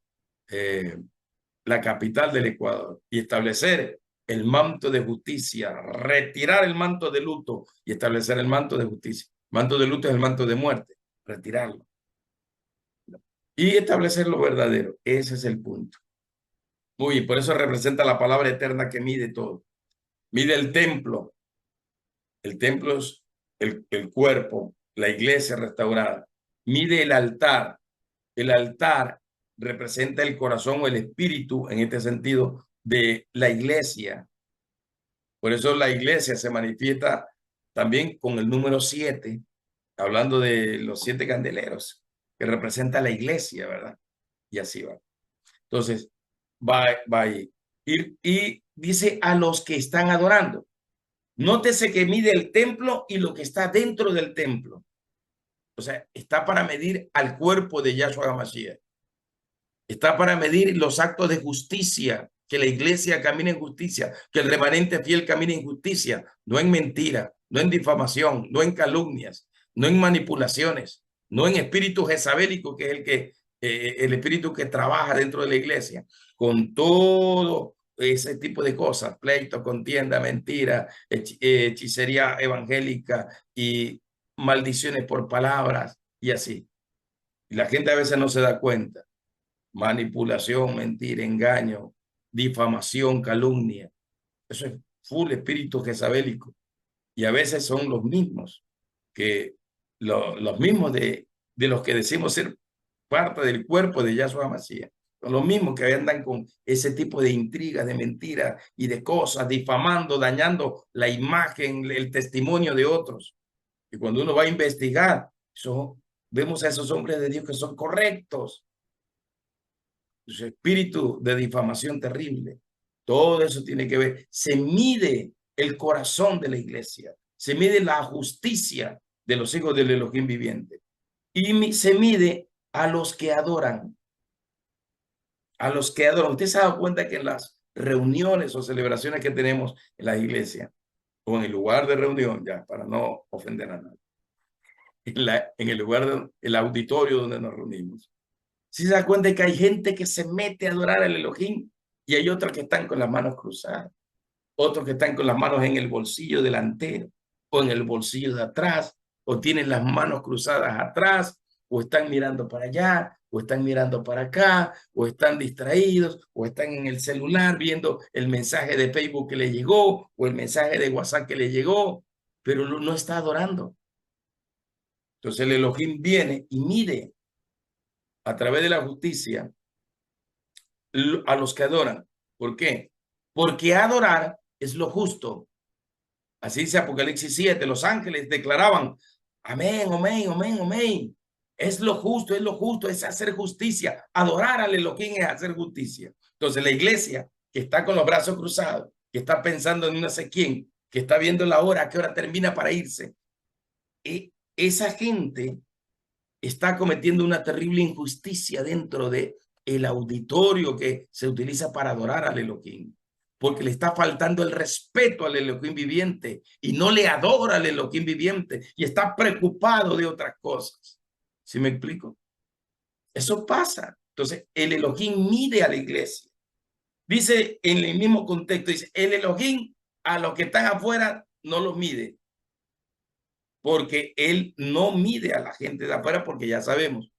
la capital del Ecuador y establecer el manto de justicia, retirar el manto de luto y establecer el manto de justicia. Manto de luto es el manto de muerte, retirarlo y establecer lo verdadero. Ese es el punto. Uy, por eso representa la palabra eterna que mide todo. Mide el templo es el cuerpo, la iglesia restaurada. Mide el altar representa el corazón o el espíritu, en este sentido, de la iglesia. Por eso la iglesia se manifiesta también con el número 7, hablando de los 7 candeleros, que representa la iglesia, ¿verdad? Y así va. Entonces, va a ir. Y dice a los que están adorando. Nótese que mide el templo y lo que está dentro del templo. O sea, está para medir al cuerpo de Yahshua HaMashiach. Está para medir los actos de justicia, que la iglesia camine en justicia, que el remanente fiel camine en justicia, no en mentira, no en difamación, no en calumnias, no en manipulaciones, no en espíritu jezabélico, que es el espíritu que trabaja dentro de la iglesia, con todo ese tipo de cosas, pleito, contienda, mentira, hechicería evangélica y maldiciones por palabras y así. Y la gente a veces no se da cuenta. Manipulación, mentira, engaño, difamación, calumnia. Eso es full espíritu jezabélico. Y a veces son los mismos los mismos de los que decimos ser parte del cuerpo de Yahshua Mashiach. Son los mismos que andan con ese tipo de intrigas, de mentiras y de cosas, difamando, dañando la imagen, el testimonio de otros. Y cuando uno va a investigar, vemos a esos hombres de Dios que son correctos, su espíritu de difamación terrible. Todo eso tiene que ver. Se mide el corazón de la iglesia. se mide la justicia de los hijos del Elohim viviente. Y se mide a los que adoran. A los que adoran. Usted se ha dado cuenta que en las reuniones o celebraciones que tenemos en la iglesia, o en el lugar de reunión, ya, para no ofender a nadie, en el lugar, el auditorio donde nos reunimos, si se da cuenta que hay gente que se mete a adorar al Elohim y hay otros que están con las manos cruzadas, otros que están con las manos en el bolsillo delantero o en el bolsillo de atrás, o tienen las manos cruzadas atrás, o están mirando para allá, o están mirando para acá, o están distraídos, o están en el celular viendo el mensaje de Facebook que le llegó, o el mensaje de WhatsApp que le llegó, pero no está adorando. Entonces el Elohim viene y mide a través de la justicia a los que adoran. ¿Por qué? Porque adorar es lo justo. Así dice Apocalipsis 7, los ángeles declaraban, amén, amén, amén, amén. Es lo justo, es hacer justicia. Adorar al Elohim es hacer justicia. Entonces la iglesia que está con los brazos cruzados, que está pensando en no sé quién, que está viendo la hora, a qué hora termina para irse, esa gente está cometiendo una terrible injusticia dentro de el auditorio que se utiliza para adorar al Elohim, porque le está faltando el respeto al Elohim viviente y no le adora al Elohim viviente y está preocupado de otras cosas. ¿Sí me explico? Eso pasa. Entonces, el Elohim mide a la iglesia. Dice en el mismo contexto, dice, el Elohim a los que están afuera no los mide, porque él no mide a la gente de afuera, porque ya sabemos,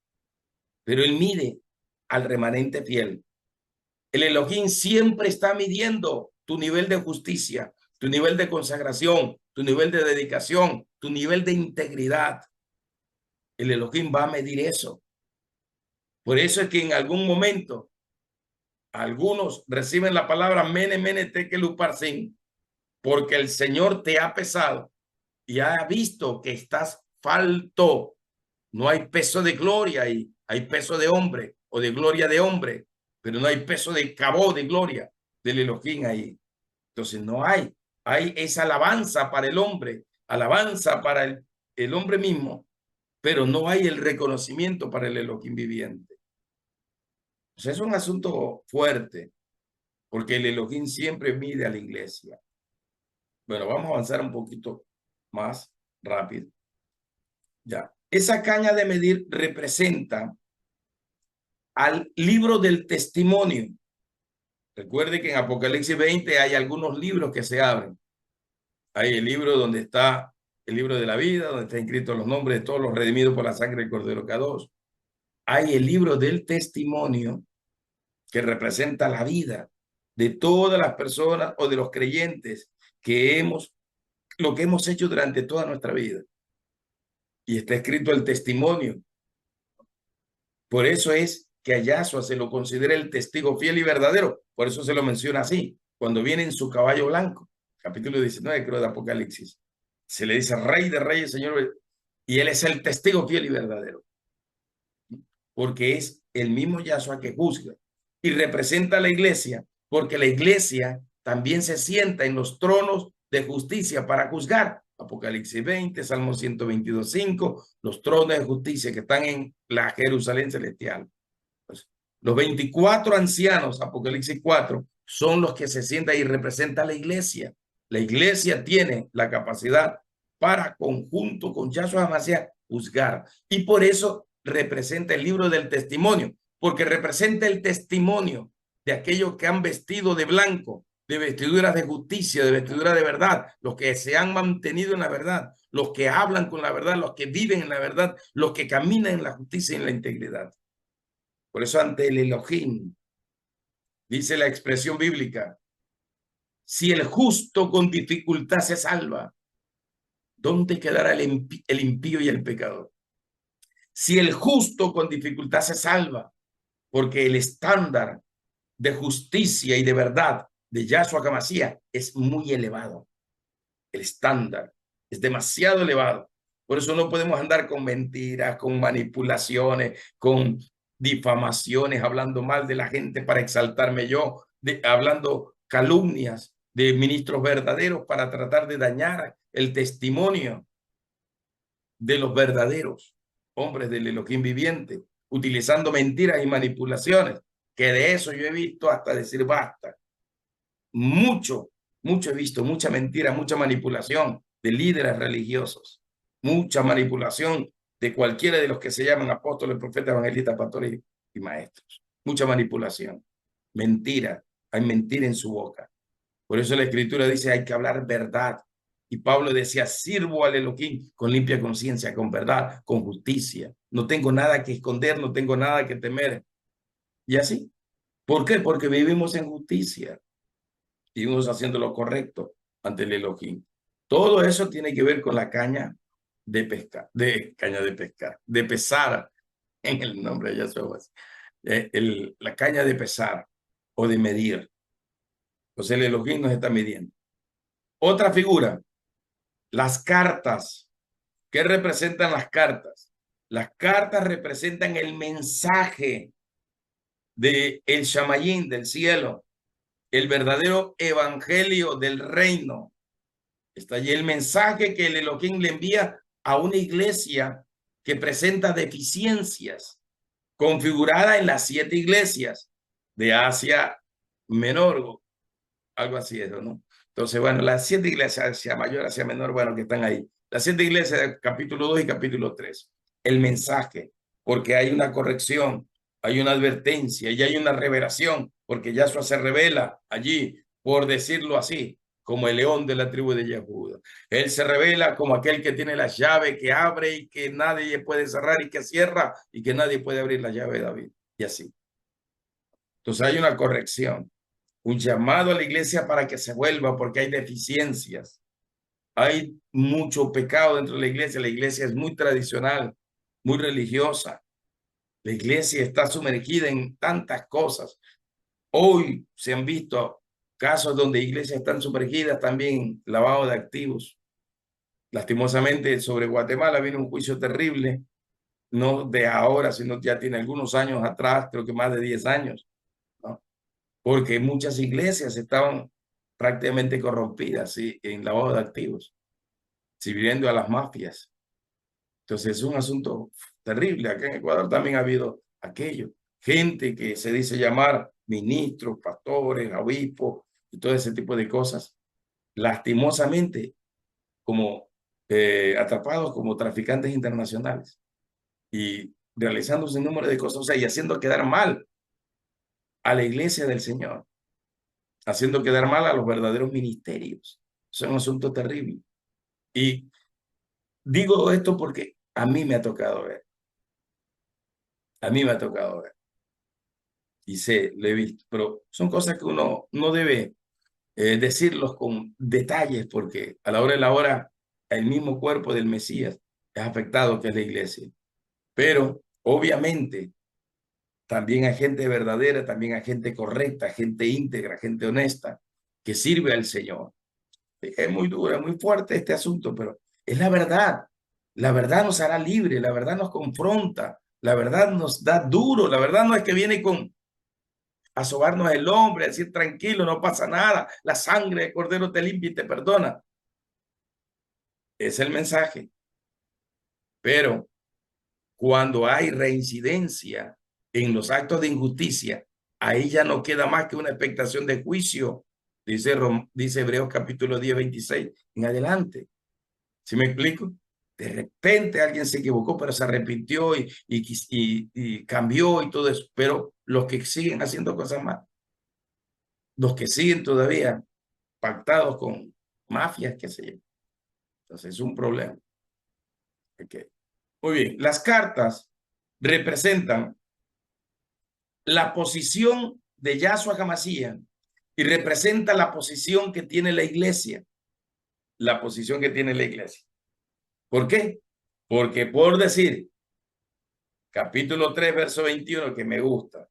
pero él mide al remanente fiel. El Elohim siempre está midiendo tu nivel de justicia, tu nivel de consagración, tu nivel de dedicación, tu nivel de integridad. El Elohim va a medir eso. Por eso es que en algún momento algunos reciben la palabra mene, mene, tekel, uparsin, porque el Señor te ha pesado y ha visto que estás falto. No hay peso de gloria ahí, hay peso de hombre o de gloria de hombre, pero no hay peso de cabó de gloria del Elohim ahí. Entonces no hay esa alabanza para el hombre, alabanza para el hombre mismo, pero no hay el reconocimiento para el Elohim viviente. Entonces es un asunto fuerte, porque el Elohim siempre mide a la iglesia. Bueno, vamos a avanzar un poquito más rápido. Ya, esa caña de medir representa al libro del testimonio. Recuerde que en Apocalipsis 20 hay algunos libros que se abren. Hay el libro donde está el libro de la vida, donde están escritos los nombres de todos los redimidos por la sangre del Cordero K2. Hay el libro del testimonio, que representa la vida de todas las personas o de los creyentes lo que hemos hecho durante toda nuestra vida. Y está escrito el testimonio. Por eso es que a Yahshua se lo considera el testigo fiel y verdadero. Por eso se lo menciona así. Cuando viene en su caballo blanco, capítulo 19, creo, de Apocalipsis, se le dice Rey de Reyes, Señor, y él es el testigo fiel y verdadero. Porque es el mismo Yahshua que juzga y representa a la iglesia, porque la iglesia también se sienta en los tronos de justicia para juzgar. Apocalipsis 20, Salmo 122:5, los tronos de justicia que están en la Jerusalén celestial. Pues, los 24 ancianos, Apocalipsis 4, son los que se sientan y representan a la iglesia. La iglesia tiene la capacidad para, conjunto con Yahshua HaMashiach, juzgar. Y por eso representa el libro del testimonio, porque representa el testimonio de aquellos que han vestido de blanco, de vestiduras de justicia, de vestiduras de verdad, los que se han mantenido en la verdad, los que hablan con la verdad, los que viven en la verdad, los que caminan en la justicia y en la integridad. Por eso ante el Elohim, dice la expresión bíblica, si el justo con dificultad se salva, ¿dónde quedará el impío y el pecador? Si el justo con dificultad se salva, porque el estándar de justicia y de verdad de Yahshua HaMashiach es muy elevado. El estándar es demasiado elevado. Por eso no podemos andar con mentiras, con manipulaciones, con difamaciones, hablando mal de la gente para exaltarme yo, hablando calumnias, de ministros verdaderos para tratar de dañar el testimonio de los verdaderos hombres del Elohim viviente, utilizando mentiras y manipulaciones, que de eso yo he visto hasta decir basta. Mucho he visto, mucha mentira, mucha manipulación de líderes religiosos, mucha manipulación de cualquiera de los que se llaman apóstoles, profetas, evangelistas, pastores y maestros. Mucha manipulación, mentira, hay mentira en su boca. Por eso la Escritura dice hay que hablar verdad. Y Pablo decía, sirvo al Elohim con limpia conciencia, con verdad, con justicia. No tengo nada que esconder, no tengo nada que temer. Y así. ¿Por qué? Porque vivimos en justicia. Vivimos haciendo lo correcto ante el Elohim. Todo eso tiene que ver con la caña de pescar, de pesar en el nombre de Yahshua. La caña de pesar o de medir. Pues el Elohim nos está midiendo. Otra figura, las cartas. ¿Qué representan las cartas? Las cartas representan el mensaje de el Shamayim, del cielo, el verdadero evangelio del reino. Está allí el mensaje que el Elohim le envía a una iglesia que presenta deficiencias, configurada en las 7 iglesias de Asia Menor, algo así eso, ¿no? Entonces, bueno, las 7 iglesias, Asia Mayor, Asia Menor, bueno, que están ahí. Las 7 iglesias, capítulo 2 y capítulo 3. El mensaje, porque hay una corrección, hay una advertencia y hay una revelación, porque Yahshua se revela allí, por decirlo así, como el león de la tribu de Yehuda. Él se revela como aquel que tiene la llave, que abre y que nadie puede cerrar y que cierra y que nadie puede abrir la llave de David. Y así. Entonces hay una corrección, un llamado a la iglesia para que se vuelva porque hay deficiencias. Hay mucho pecado dentro de la iglesia es muy tradicional, muy religiosa. La iglesia está sumergida en tantas cosas. Hoy se han visto casos donde iglesias están sumergidas también en lavado de activos. Lastimosamente sobre Guatemala viene un juicio terrible, no de ahora, sino ya tiene algunos años atrás, creo que más de 10 años, ¿no? Porque muchas iglesias estaban prácticamente corrompidas, ¿sí?, en lavado de activos, sirviendo a las mafias. Entonces es un asunto terrible. Acá en Ecuador también ha habido aquello. Gente que se dice llamar ministros, pastores, obispos y todo ese tipo de cosas, lastimosamente como atrapados como traficantes internacionales y realizando un número de cosas, o sea, y haciendo quedar mal a la iglesia del Señor, haciendo quedar mal a los verdaderos ministerios. Eso es un asunto terrible. Y digo esto porque a mí me ha tocado ver. A mí me ha tocado ver. Y sé, lo he visto. Pero son cosas que uno no debe decirlos con detalles porque a la hora de la hora el mismo cuerpo del Mesías es afectado, que es la iglesia. Pero obviamente también hay gente verdadera, también hay gente correcta, gente íntegra, gente honesta que sirve al Señor. Es muy duro, es muy fuerte este asunto, pero es la verdad. La verdad nos hará libre, la verdad nos confronta, la verdad nos da duro, la verdad no es que viene con a sobarnos el hombre, a decir tranquilo, no pasa nada, la sangre de Cordero te limpia y te perdona. Es el mensaje. Pero cuando hay reincidencia en los actos de injusticia, ahí ya no queda más que una expectación de juicio, dice Hebreos capítulo 10, 26 en adelante. ¿Sí me explico? De repente alguien se equivocó, pero se arrepintió y cambió y todo eso. Pero los que siguen haciendo cosas mal, los que siguen todavía pactados con mafias, qué sé yo. Entonces es un problema. Okay. Muy bien, las cartas representan la posición de Yahshua HaMashiach y representa la posición que tiene la iglesia. La posición que tiene la iglesia. ¿Por qué? Porque por decir, capítulo 3, verso 21, que me gusta.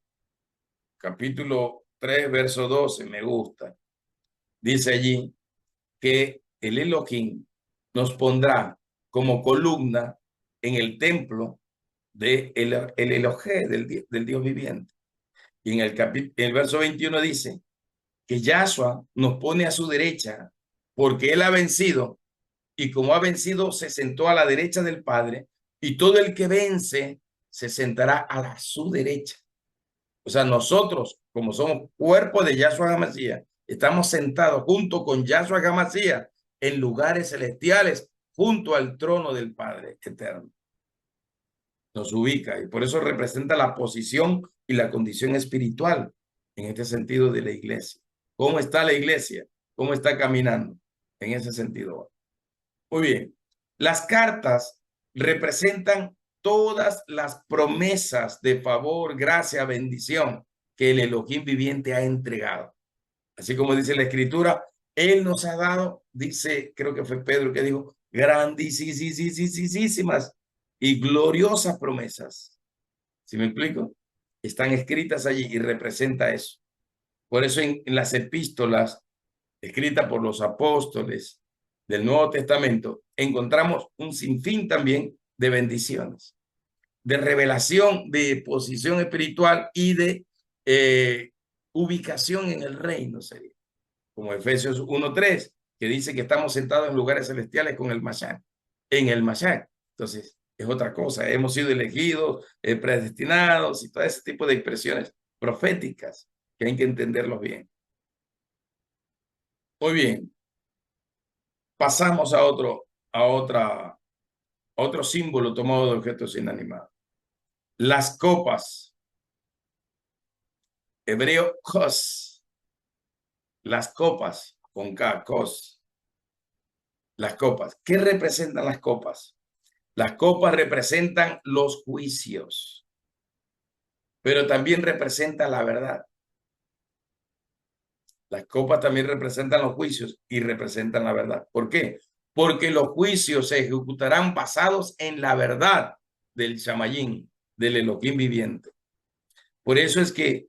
Capítulo 3, verso 12, me gusta. Dice allí que el Elohim nos pondrá como columna en el templo de el Elohé, del Dios viviente. Y en el verso 21 dice que Yahshua nos pone a su derecha porque él ha vencido, y como ha vencido se sentó a la derecha del Padre, y todo el que vence se sentará su derecha. O sea, nosotros, como somos cuerpo de Yahshua HaMashiach, estamos sentados junto con Yahshua HaMashiach en lugares celestiales, junto al trono del Padre eterno. Nos ubica, y por eso representa la posición y la condición espiritual en este sentido de la iglesia. ¿Cómo está la iglesia? ¿Cómo está caminando? En ese sentido. Muy bien. Las cartas representan todas las promesas de favor, gracia, bendición que el Elohim viviente ha entregado. Así como dice la escritura, él nos ha dado, dice, creo que fue Pedro que dijo, grandísimas y gloriosas promesas. ¿Sí me explico? Están escritas allí y representa eso. Por eso en las epístolas escritas por los apóstoles del Nuevo Testamento, encontramos un sinfín también de bendiciones, de revelación, de posición espiritual y de ubicación en el reino, sería. Como Efesios 1:3, que dice que estamos sentados en lugares celestiales con el Mashiach, en el Mashiach. Entonces, es otra cosa. Hemos sido elegidos, predestinados y todo ese tipo de expresiones proféticas que hay que entenderlos bien. Muy bien. Pasamos a otro símbolo tomado de objetos inanimados. Las copas. Hebreo, kos. Las copas, con K, kos. Las copas. ¿Qué representan las copas? Las copas representan los juicios, pero también representan la verdad. Las copas también representan los juicios y representan la verdad. ¿Por qué? Porque los juicios se ejecutarán basados en la verdad del Shamayim, del Elohim viviente. Por eso es que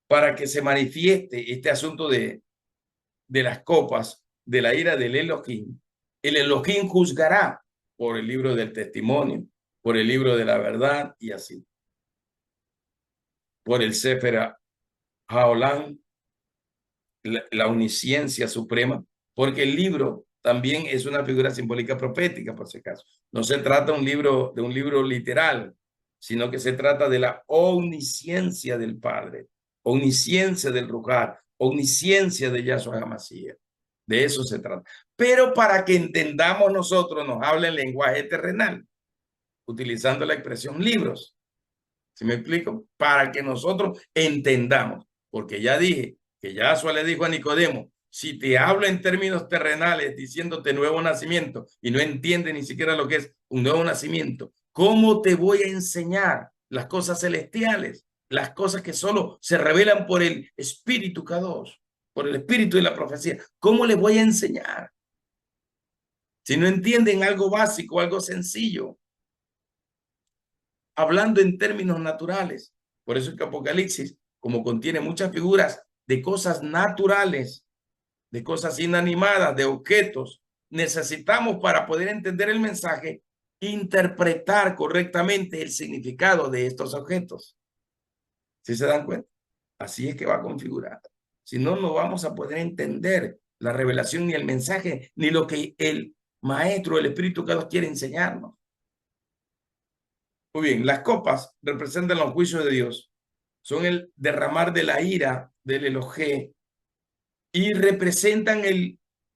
para que se manifieste este asunto de las copas, de la ira del Elohim, el Elohim juzgará por el libro del testimonio, por el libro de la verdad y así. Por el Sefer HaOlam, la omnisciencia suprema, porque el libro también es una figura simbólica profética, por si acaso. No se trata de un libro literal, sino que se trata de la omnisciencia del Padre, omnisciencia del Rujar, omnisciencia de Yahshua HaMashiach. De eso se trata. Pero para que entendamos nosotros, nos habla en lenguaje terrenal, utilizando la expresión libros. ¿Sí me explico? Para que nosotros entendamos, porque ya dije que Yahshua le dijo a Nicodemo, si te hablo en términos terrenales diciéndote nuevo nacimiento y no entiende ni siquiera lo que es un nuevo nacimiento, ¿cómo te voy a enseñar las cosas celestiales? Las cosas que solo se revelan por el Espíritu Kadosh, por el Espíritu de la profecía. ¿Cómo les voy a enseñar? Si no entienden algo básico, algo sencillo, hablando en términos naturales. Por eso es que Apocalipsis, como contiene muchas figuras de cosas naturales, de cosas inanimadas, de objetos, necesitamos para poder entender el mensaje, interpretar correctamente el significado de estos objetos. ¿Sí se dan cuenta? Así es que va configurado. Si no, no vamos a poder entender la revelación ni el mensaje, ni lo que el maestro, el Espíritu que Dios quiere enseñarnos. Muy bien, las copas representan los juicios de Dios. Son el derramar de la ira del Elohim y representan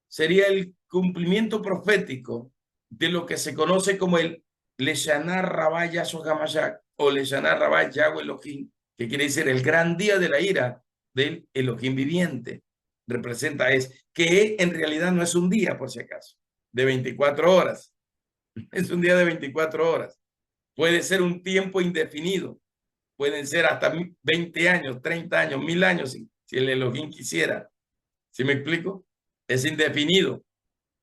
sería el cumplimiento profético de lo que se conoce como el Leshaná Rabá Yahshua HaMashiach o Leshaná Rabá Yahweh Elohim, que quiere decir el gran día de la ira del Elohim viviente. Representa que en realidad no es un día, por si acaso, de 24 horas. Es un día de 24 horas. Puede ser un tiempo indefinido. Pueden ser hasta 20 años, 30 años, 1000 años, si el Elohim quisiera. ¿Sí me explico? Es indefinido.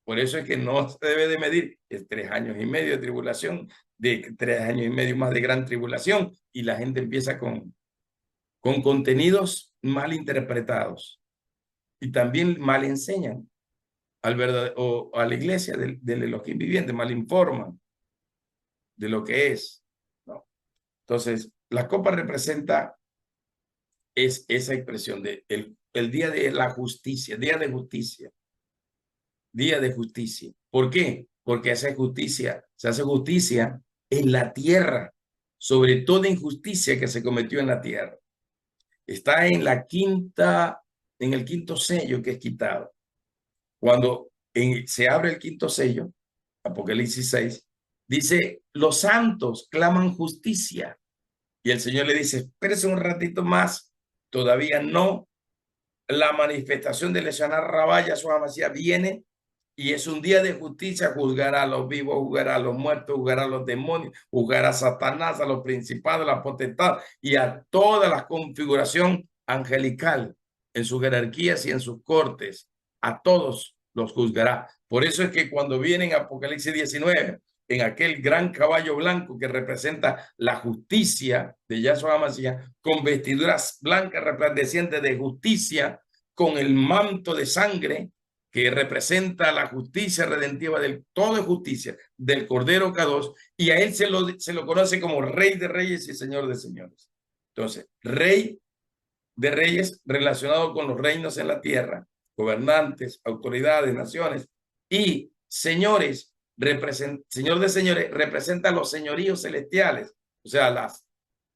Por eso es que no se debe de medir. Es 3 años y medio de tribulación, de 3 años y medio más de gran tribulación, y la gente empieza con contenidos mal interpretados. Y también mal enseñan o a la iglesia del Elohim viviente, mal informan de lo que es, ¿no? Entonces, la copa representa es esa expresión de el día de la justicia, día de justicia, día de justicia. ¿Por qué? Porque se hace justicia en la tierra, sobre toda injusticia que se cometió en la tierra. Está en en el quinto sello que es quitado. Cuando se abre el quinto sello, Apocalipsis 6, dice, los santos claman justicia. Y el Señor le dice, espérese un ratito más, todavía no. La manifestación del Eshanar Rabá, Yahshua Mashiach, viene y es un día de justicia, juzgará a los vivos, juzgará a los muertos, juzgará a los demonios, juzgará a Satanás, a los principados, a la potestad y a toda la configuración angelical en sus jerarquías y en sus cortes. A todos los juzgará. Por eso es que cuando viene en Apocalipsis 19, en aquel gran caballo blanco que representa la justicia de Yahshua Mashiach, con vestiduras blancas resplandecientes de justicia, con el manto de sangre que representa la justicia redentiva del todo de justicia del Cordero Kadosh, y a él se lo conoce como Rey de Reyes y Señor de Señores. Entonces, Rey de Reyes relacionado con los reinos en la tierra, gobernantes, autoridades, naciones, y señores, Señor de Señores representa los señoríos celestiales, o sea, las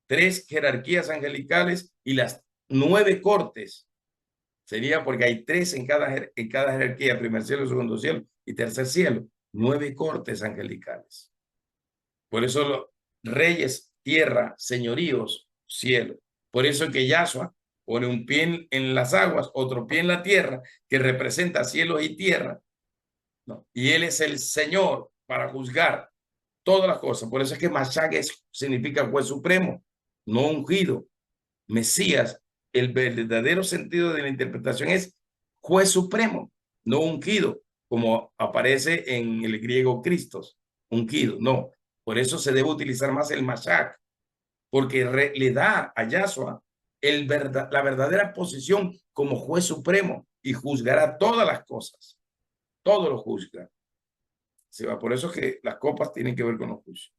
tres jerarquías angelicales y las 9 cortes. Sería porque hay 3 en cada jerarquía, primer cielo, segundo cielo y tercer cielo. 9 cortes angelicales. Por eso los reyes, tierra, señoríos, cielo. Por eso que Yahshua pone un pie en las aguas, otro pie en la tierra, que representa cielos y tierra, ¿no? Y él es el Señor para juzgar todas las cosas. Por eso es que Mashiach significa juez supremo, no ungido. Mesías, el verdadero sentido de la interpretación es juez supremo, no ungido, como aparece en el griego Christos, ungido, no. Por eso se debe utilizar más el Mashiach, porque le da a Yahshua la verdadera posición como juez supremo y juzgará todas las cosas, todo lo juzga. Por eso es que las copas tienen que ver con los juicios.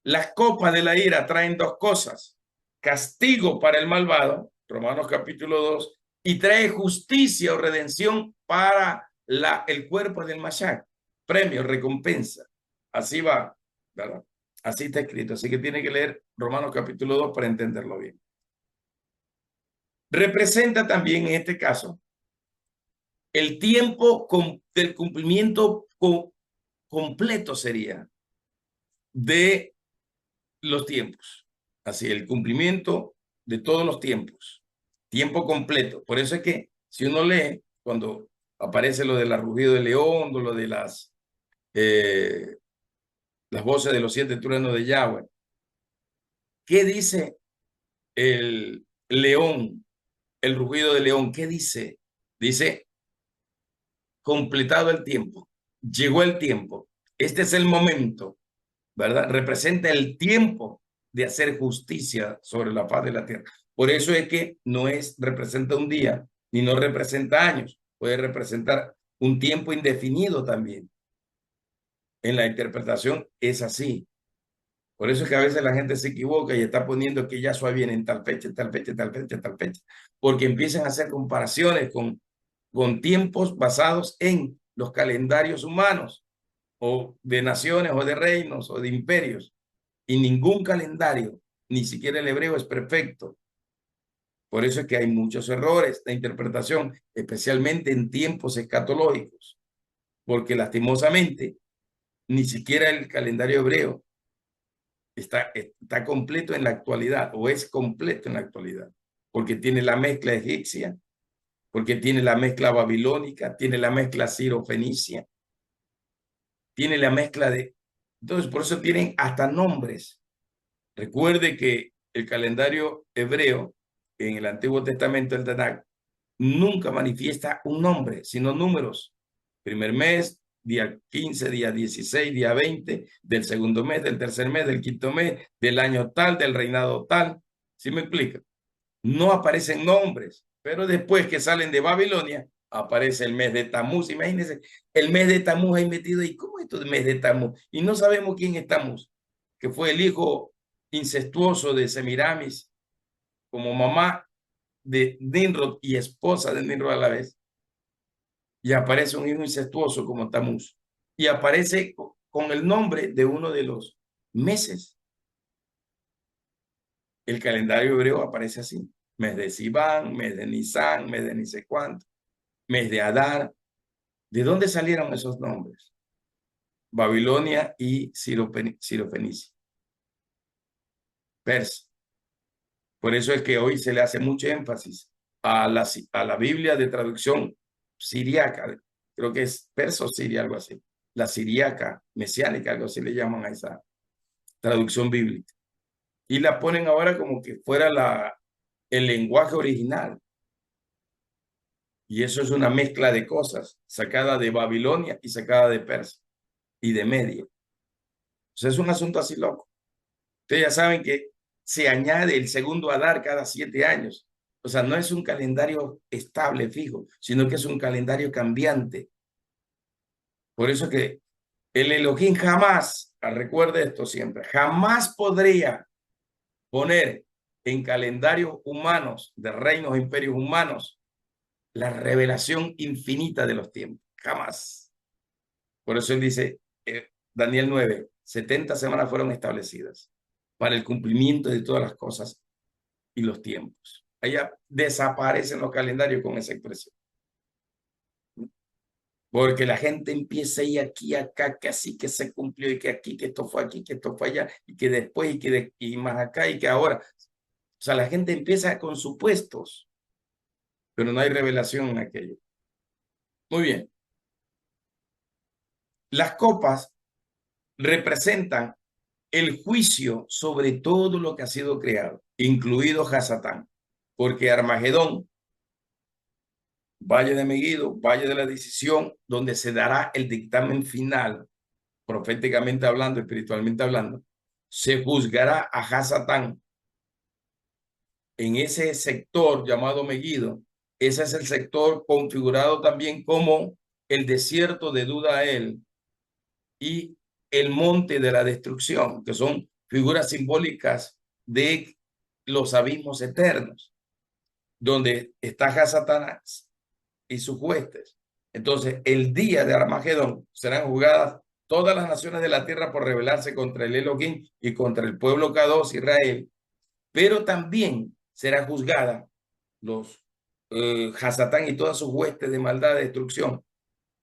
Las copas de la ira traen 2 cosas: castigo para el malvado, Romanos capítulo 2, y trae justicia o redención para el cuerpo del Mashiach, premio, recompensa. Así va, ¿verdad? Así está escrito, así que tiene que leer Romanos capítulo 2 para entenderlo bien. Representa también en este caso el tiempo del cumplimiento completo sería de los tiempos. Así, el cumplimiento de todos los tiempos. Tiempo completo. Por eso es que si uno lee, cuando aparece lo del rugido del león, lo de las voces de los 7 truenos de Yahweh, ¿qué dice el león, el rugido del león? ¿Qué dice? Dice, completado el tiempo. Llegó el tiempo. Este es el momento, ¿verdad? Representa el tiempo de hacer justicia sobre la faz de la tierra. Por eso es que no representa un día, ni no representa años, puede representar un tiempo indefinido también. En la interpretación es así. Por eso es que a veces la gente se equivoca y está poniendo que Yahshua viene en tal fecha, tal fecha, tal fecha, tal fecha, porque empiezan a hacer comparaciones con tiempos basados en los calendarios humanos o de naciones o de reinos o de imperios. Y ningún calendario, ni siquiera el hebreo, es perfecto. Por eso es que hay muchos errores de interpretación, especialmente en tiempos escatológicos, porque lastimosamente ni siquiera el calendario hebreo está completo en la actualidad, o es completo en la actualidad, porque tiene la mezcla egipcia, porque tiene la mezcla babilónica, tiene la mezcla ciro-fenicia, tiene la mezcla de... Entonces, por eso tienen hasta nombres. Recuerde que el calendario hebreo en el Antiguo Testamento, el Tanakh, nunca manifiesta un nombre, sino números. Primer mes, día 15, día 16, día 20, del segundo mes, del tercer mes, del quinto mes, del año tal, del reinado tal. ¿Sí me explica? No aparecen nombres, pero después que salen de Babilonia, aparece el mes de Tamuz. Imagínense, el mes de Tamuz ahí metido. ¿Y cómo es esto del mes de Tamuz? Y no sabemos quién es Tamuz, que fue el hijo incestuoso de Semiramis como mamá de Nimrod y esposa de Nimrod a la vez. Y aparece un hijo incestuoso como Tamuz. Y aparece con el nombre de uno de los meses. El calendario hebreo aparece así. Mes de Sivan, mes de Nisan, mes de ni sé cuánto, mes de Adar. ¿De dónde salieron esos nombres? Babilonia y Sirofenicia, Persia. Por eso es que hoy se le hace mucho énfasis a la Biblia de traducción siriaca, creo que es perso siria, algo así, la siriaca, mesiánica, algo así le llaman a esa traducción bíblica. Y la ponen ahora como que fuera el lenguaje original. Y eso es una mezcla de cosas, sacada de Babilonia y sacada de Persia y de Media. O sea, es un asunto así loco. Ustedes ya saben que se añade el segundo Adar cada 7 años. O sea, no es un calendario estable, fijo, sino que es un calendario cambiante. Por eso que el Elohim jamás, recuerde esto siempre, jamás podría poner en calendarios humanos, de reinos e imperios humanos, la revelación infinita de los tiempos. Jamás. Por eso él dice, Daniel 9, 70 semanas fueron establecidas para el cumplimiento de todas las cosas y los tiempos. Allá desaparecen los calendarios con esa expresión. Porque la gente empieza a ir aquí, acá, que así que se cumplió y que aquí, que esto fue aquí, que esto fue allá, y que después, y más acá, y que ahora. O sea, la gente empieza con supuestos, pero no hay revelación en aquello. Muy bien. Las copas representan el juicio sobre todo lo que ha sido creado, incluido Hasatán, porque Armagedón, Valle de Megiddo, Valle de la Decisión, donde se dará el dictamen final, proféticamente hablando, espiritualmente hablando, se juzgará a Hasatán en ese sector llamado Megiddo. Ese es el sector configurado también como el desierto de Dudael y el monte de la destrucción, que son figuras simbólicas de los abismos eternos, donde está Satanás y sus huestes. Entonces, el día de Armagedón serán juzgadas todas las naciones de la tierra por rebelarse contra el Elohim y contra el pueblo Kadosh Israel, pero también será juzgada los Hasatán y todas sus huestes de maldad, de destrucción,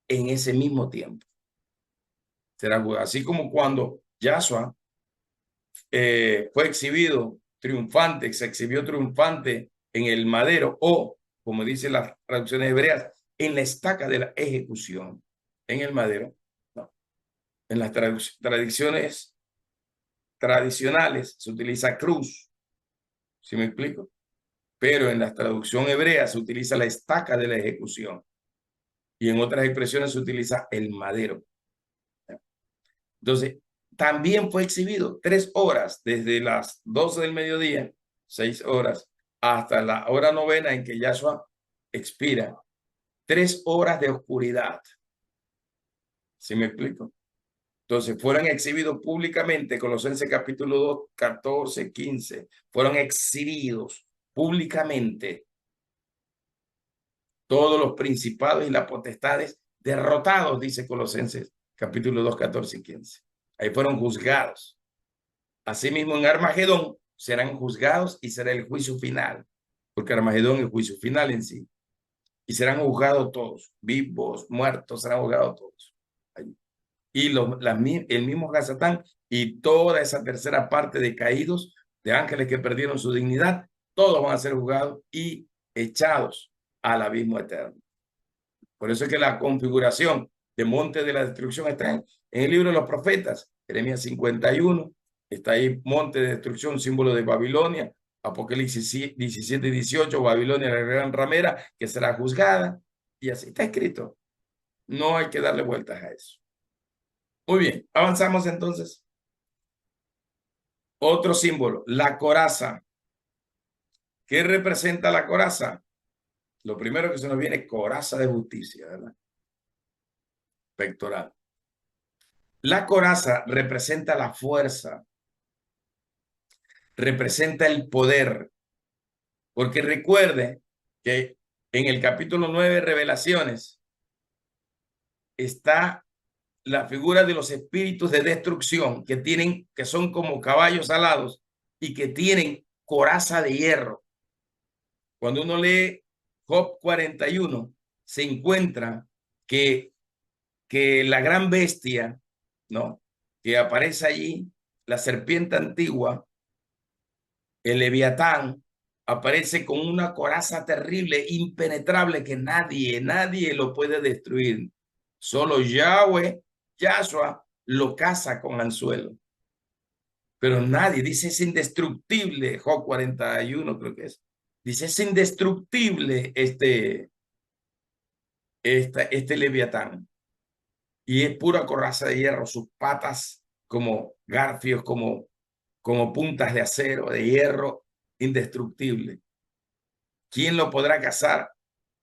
en ese mismo tiempo. Será juzgada. Así como cuando Yahshua fue exhibido triunfante, se exhibió triunfante en el madero o, como dicen las traducciones hebreas, en la estaca de la ejecución, en el madero. No. En las tradiciones tradicionales se utiliza cruz, ¿sí me explico? Pero en la traducción hebrea se utiliza la estaca de la ejecución y en otras expresiones se utiliza el madero. Entonces, también fue exhibido 3 horas, desde las 12 del mediodía, 6 horas, hasta la hora novena en que Yahshua expira. 3 horas de oscuridad. ¿Sí me explico? Entonces, fueron exhibidos públicamente, Colosenses capítulo 2, 14, 15, fueron exhibidos públicamente todos los principados y las potestades derrotados, dice Colosenses capítulo 2, 14 y 15. Ahí fueron juzgados. Asimismo, en Armagedón serán juzgados y será el juicio final, porque Armagedón es el juicio final en sí. Y serán juzgados todos, vivos, muertos, serán juzgados todos. Y el mismo Hasatán y toda esa tercera parte de caídos, de ángeles que perdieron su dignidad, todos van a ser juzgados y echados al abismo eterno. Por eso es que la configuración de monte de la destrucción está en el libro de los profetas, Jeremías 51, está ahí monte de destrucción, símbolo de Babilonia, Apocalipsis 17 y 18, Babilonia, la gran ramera, que será juzgada, y así está escrito. No hay que darle vueltas a eso. Muy bien, avanzamos entonces. Otro símbolo, la coraza. ¿Qué representa la coraza? Lo primero que se nos viene es coraza de justicia, ¿verdad? Pectoral. La coraza representa la fuerza, representa el poder. Porque recuerde que en el capítulo 9 de Revelaciones está la figura de los espíritus de destrucción que son como caballos alados y que tienen coraza de hierro. Cuando uno lee Job 41, se encuentra que la gran bestia, ¿no?, que aparece allí, la serpiente antigua, el Leviatán, aparece con una coraza terrible, impenetrable, que nadie lo puede destruir. Solo Yahshua, lo caza con anzuelo. Pero nadie, dice, es indestructible, Job 41 creo que es. Dice, es indestructible este Leviatán. Y es pura coraza de hierro, sus patas como garfios, como puntas de acero, de hierro, indestructible. ¿Quién lo podrá cazar?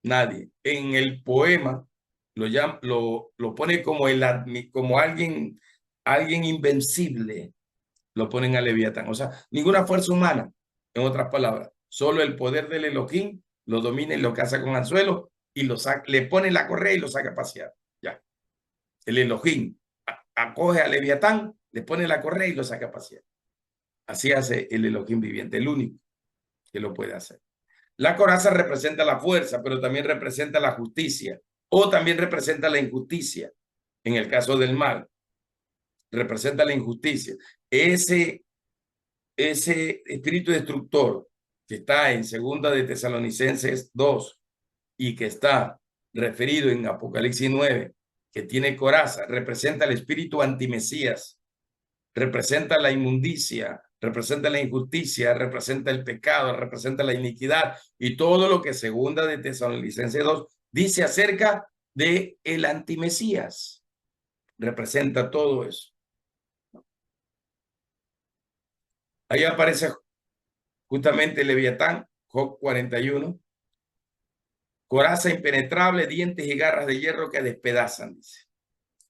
Nadie. En el poema lo pone como alguien invencible, lo ponen a Leviatán. O sea, ninguna fuerza humana, en otras palabras. Solo el poder del Elohim lo domina y lo caza con anzuelo y le pone la correa y lo saca a pasear. Ya. El Elohim acoge a Leviatán, le pone la correa y lo saca a pasear. Así hace el Elohim viviente, el único que lo puede hacer. La coraza representa la fuerza, pero también representa la justicia, o también representa la injusticia. En el caso del mal, representa la injusticia. Ese espíritu destructor que está en Segunda de Tesalonicenses 2 y que está referido en Apocalipsis 9, que tiene coraza, representa el espíritu antimesías, representa la inmundicia, representa la injusticia, representa el pecado, representa la iniquidad y todo lo que Segunda de Tesalonicenses 2 dice acerca de el antimesías. Representa todo eso. Ahí aparece justamente Leviatán, Job 41. Coraza impenetrable, dientes y garras de hierro que despedazan, dice.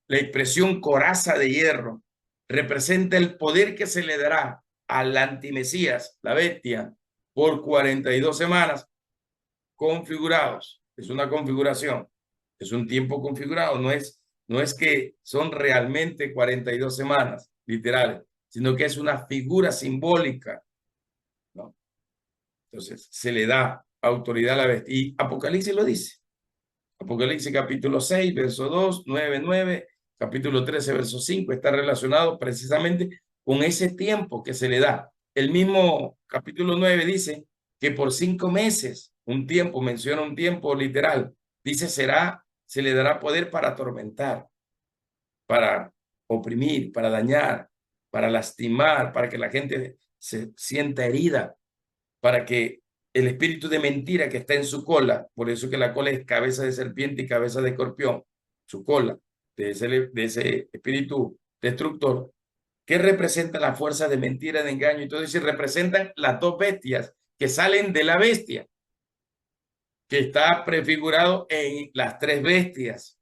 La expresión coraza de hierro representa el poder que se le dará al antimesías, la bestia, por 42 semanas configurados. Es una configuración, es un tiempo configurado, no es que son realmente 42 semanas literales, sino que es una figura simbólica, ¿no? Entonces se le da autoridad a la bestia. Y Apocalipsis lo dice. Apocalipsis capítulo 6, verso 2, 9, capítulo 13, verso 5, está relacionado precisamente con ese tiempo que se le da. El mismo capítulo 9 dice que por 5 meses, un tiempo, menciona un tiempo literal, dice se le dará poder para atormentar, para oprimir, para dañar, para lastimar, para que la gente se sienta herida, para que el espíritu de mentira que está en su cola, por eso que la cola es cabeza de serpiente y cabeza de escorpión, su cola, de ese espíritu destructor, que representa la fuerza de mentira, de engaño, y todo eso, representan las dos bestias que salen de la bestia, que está prefigurado en las tres bestias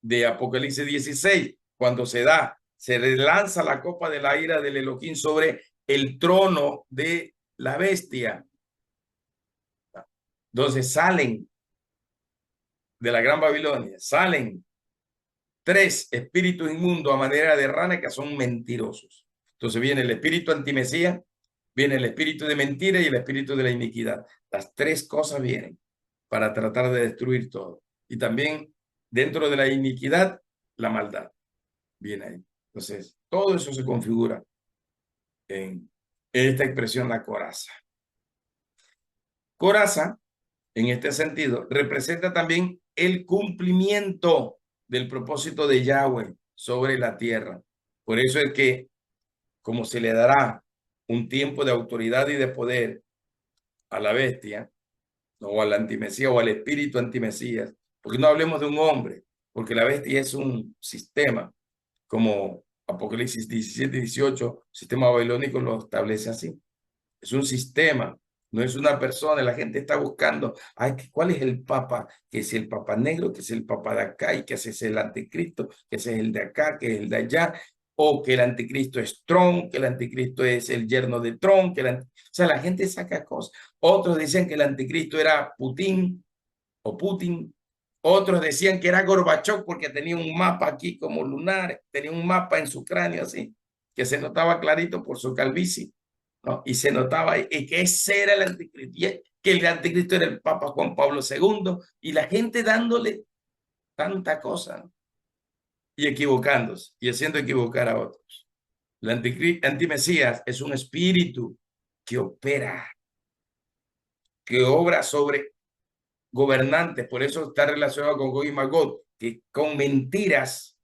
de Apocalipsis 16, cuando se lanza la copa de la ira del Elohim sobre el trono de la bestia. Entonces salen de la Gran Babilonia, salen tres espíritus inmundos a manera de rana que son mentirosos. Entonces viene el espíritu antimesía, viene el espíritu de mentira y el espíritu de la iniquidad. Las tres cosas vienen para tratar de destruir todo. Y también dentro de la iniquidad, la maldad viene ahí. Entonces, todo eso se configura en esta expresión, la coraza. Coraza, en este sentido, representa también el cumplimiento del propósito de Yahweh sobre la tierra. Por eso es que, como se le dará un tiempo de autoridad y de poder a la bestia, o al antimesías, o al espíritu antimesías, porque no hablemos de un hombre, porque la bestia es un sistema, como Apocalipsis 17 y 18, sistema babilónico lo establece así. Es un sistema, no es una persona. La gente está buscando, ay, ¿cuál es el papa? Que es el papa negro, que es el papa de acá, y que ese es el anticristo, que ese es el de acá, que es el de allá. o que el anticristo es Trump, que el anticristo es el yerno de Trump, o sea, la gente saca cosas. Otros dicen que el anticristo era Putin o Putin. Otros decían que era Gorbachov porque tenía un mapa aquí como lunar, tenía un mapa en su cráneo así, que se notaba clarito por su calvicie, ¿no? Y se notaba y que ese era el anticristo, y que el anticristo era el Papa Juan Pablo II, y la gente dándole tanta cosa, ¿no? Y equivocándose y haciendo equivocar a otros. El antimesías es un espíritu que opera, que obra sobre gobernantes, por eso está relacionado con Gog y Magog, que con mentiras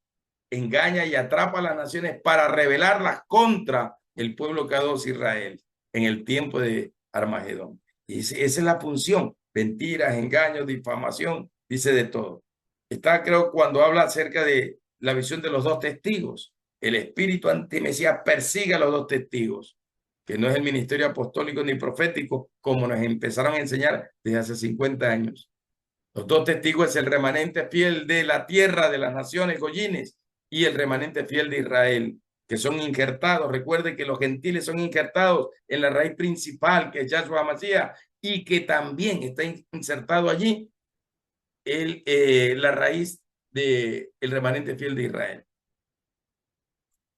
engaña y atrapa a las naciones para rebelarlas contra el pueblo Kadosh Israel en el tiempo de Armagedón. Y esa es la función: mentiras, engaños, difamación, dice de todo. Está, creo, cuando habla acerca de la visión de los dos testigos. El espíritu antimesías persigue a los dos testigos, que no es el ministerio apostólico ni profético, como nos empezaron a enseñar desde hace 50 años. Los dos testigos es el remanente fiel de la tierra de las naciones goyines y el remanente fiel de Israel, que son injertados. Recuerde que los gentiles son injertados en la raíz principal, que es Yahshua Mashiach, y que también está insertado allí la raíz del remanente fiel de Israel.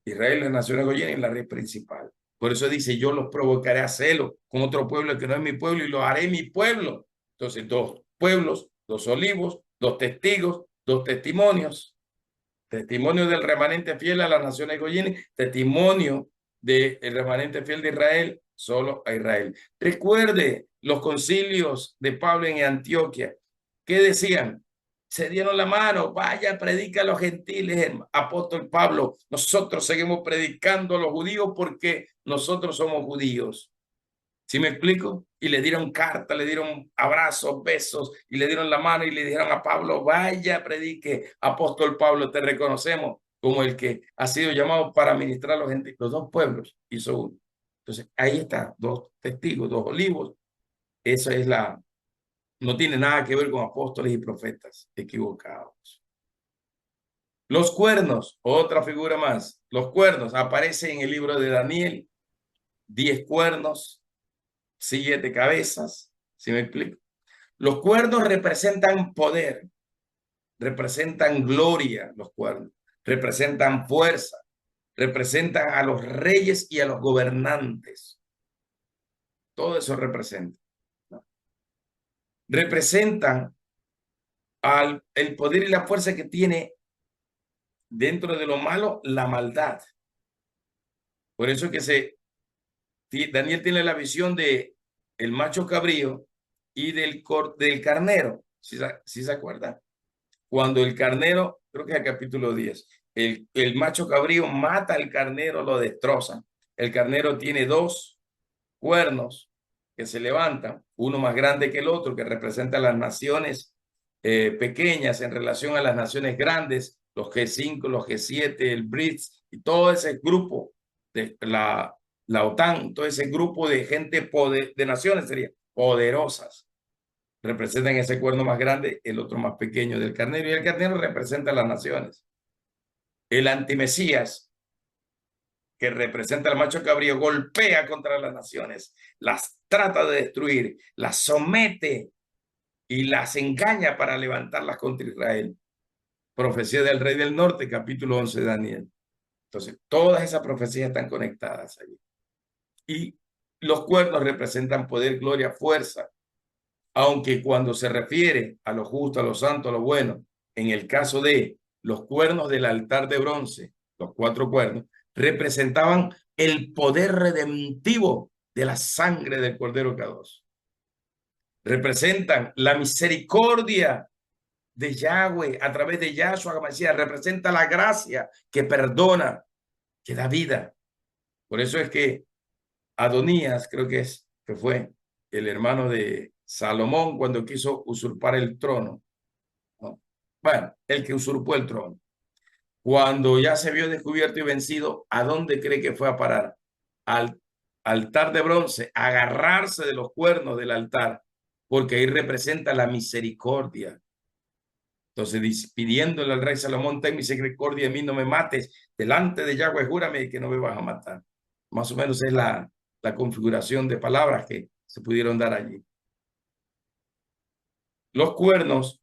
Israel, las naciones goyines, es la raíz principal. Por eso dice: yo los provocaré a celo con otro pueblo que no es mi pueblo y lo haré mi pueblo. Entonces, dos pueblos, dos olivos, dos testigos, dos testimonios. Testimonio del remanente fiel a las naciones goyines, testimonio del remanente fiel de Israel, solo a Israel. Recuerde los concilios de Pablo en Antioquia. ¿Qué decían? Se dieron la mano: vaya, predica a los gentiles, apóstol Pablo. Nosotros seguimos predicando a los judíos porque nosotros somos judíos. ¿Sí me explico? Y le dieron carta, le dieron abrazos, besos, y le dieron la mano y le dijeron a Pablo: vaya, predique, apóstol Pablo, te reconocemos como el que ha sido llamado para ministrar a los gentiles. Los dos pueblos hizo uno. Entonces, ahí está, dos testigos, dos olivos. Eso es no tiene nada que ver con apóstoles y profetas equivocados. Los cuernos, otra figura más. Los cuernos aparecen en el libro de Daniel: 10 cuernos, 7 cabezas. ¿Sí me explico? Los cuernos representan poder, representan gloria, los cuernos, representan fuerza, representan a los reyes y a los gobernantes. Todo eso representa, ¿no? Representan el poder y la fuerza que tiene dentro de lo malo la maldad. Por eso que Daniel tiene la visión de el macho cabrío y del carnero, si se acuerdan. Cuando el carnero, creo que es el capítulo 10, el macho cabrío mata al carnero, lo destroza. El carnero tiene dos cuernos que se levantan, uno más grande que el otro, que representa a las naciones pequeñas en relación a las naciones grandes, los G5, los G7, el BRICS y todo ese grupo de la OTAN, todo ese grupo de gente de naciones serían poderosas. Representan ese cuerno más grande, el otro más pequeño del carnero, y el carnero representa a las naciones. El antimesías, que representa al macho cabrío, golpea contra las naciones, las trata de destruir, las somete y las engaña para levantarlas contra Israel. Profecía del rey del norte, capítulo 11 de Daniel. Entonces, todas esas profecías están conectadas allí. Y los cuernos representan poder, gloria, fuerza. Aunque cuando se refiere a lo justo, a lo santo, a lo bueno, en el caso de los cuernos del altar de bronce, los 4 cuernos, representaban el poder redemptivo de la sangre del Cordero Kadosh. Representan la misericordia de Yahweh a través de Yahshua HaMashiach. Representa la gracia que perdona, que da vida. Por eso es que Adonías, creo que fue el hermano de Salomón cuando quiso usurpar el trono, ¿no? Bueno, el que usurpó el trono. Cuando ya se vio descubierto y vencido, ¿a dónde cree que fue a parar? Al altar de bronce, agarrarse de los cuernos del altar, porque ahí representa la misericordia. Entonces, pidiéndole al rey Salomón, ten misericordia de mí, no me mates. Delante de Yahweh, júrame que no me vas a matar. Más o menos es la configuración de palabras que se pudieron dar allí. Los cuernos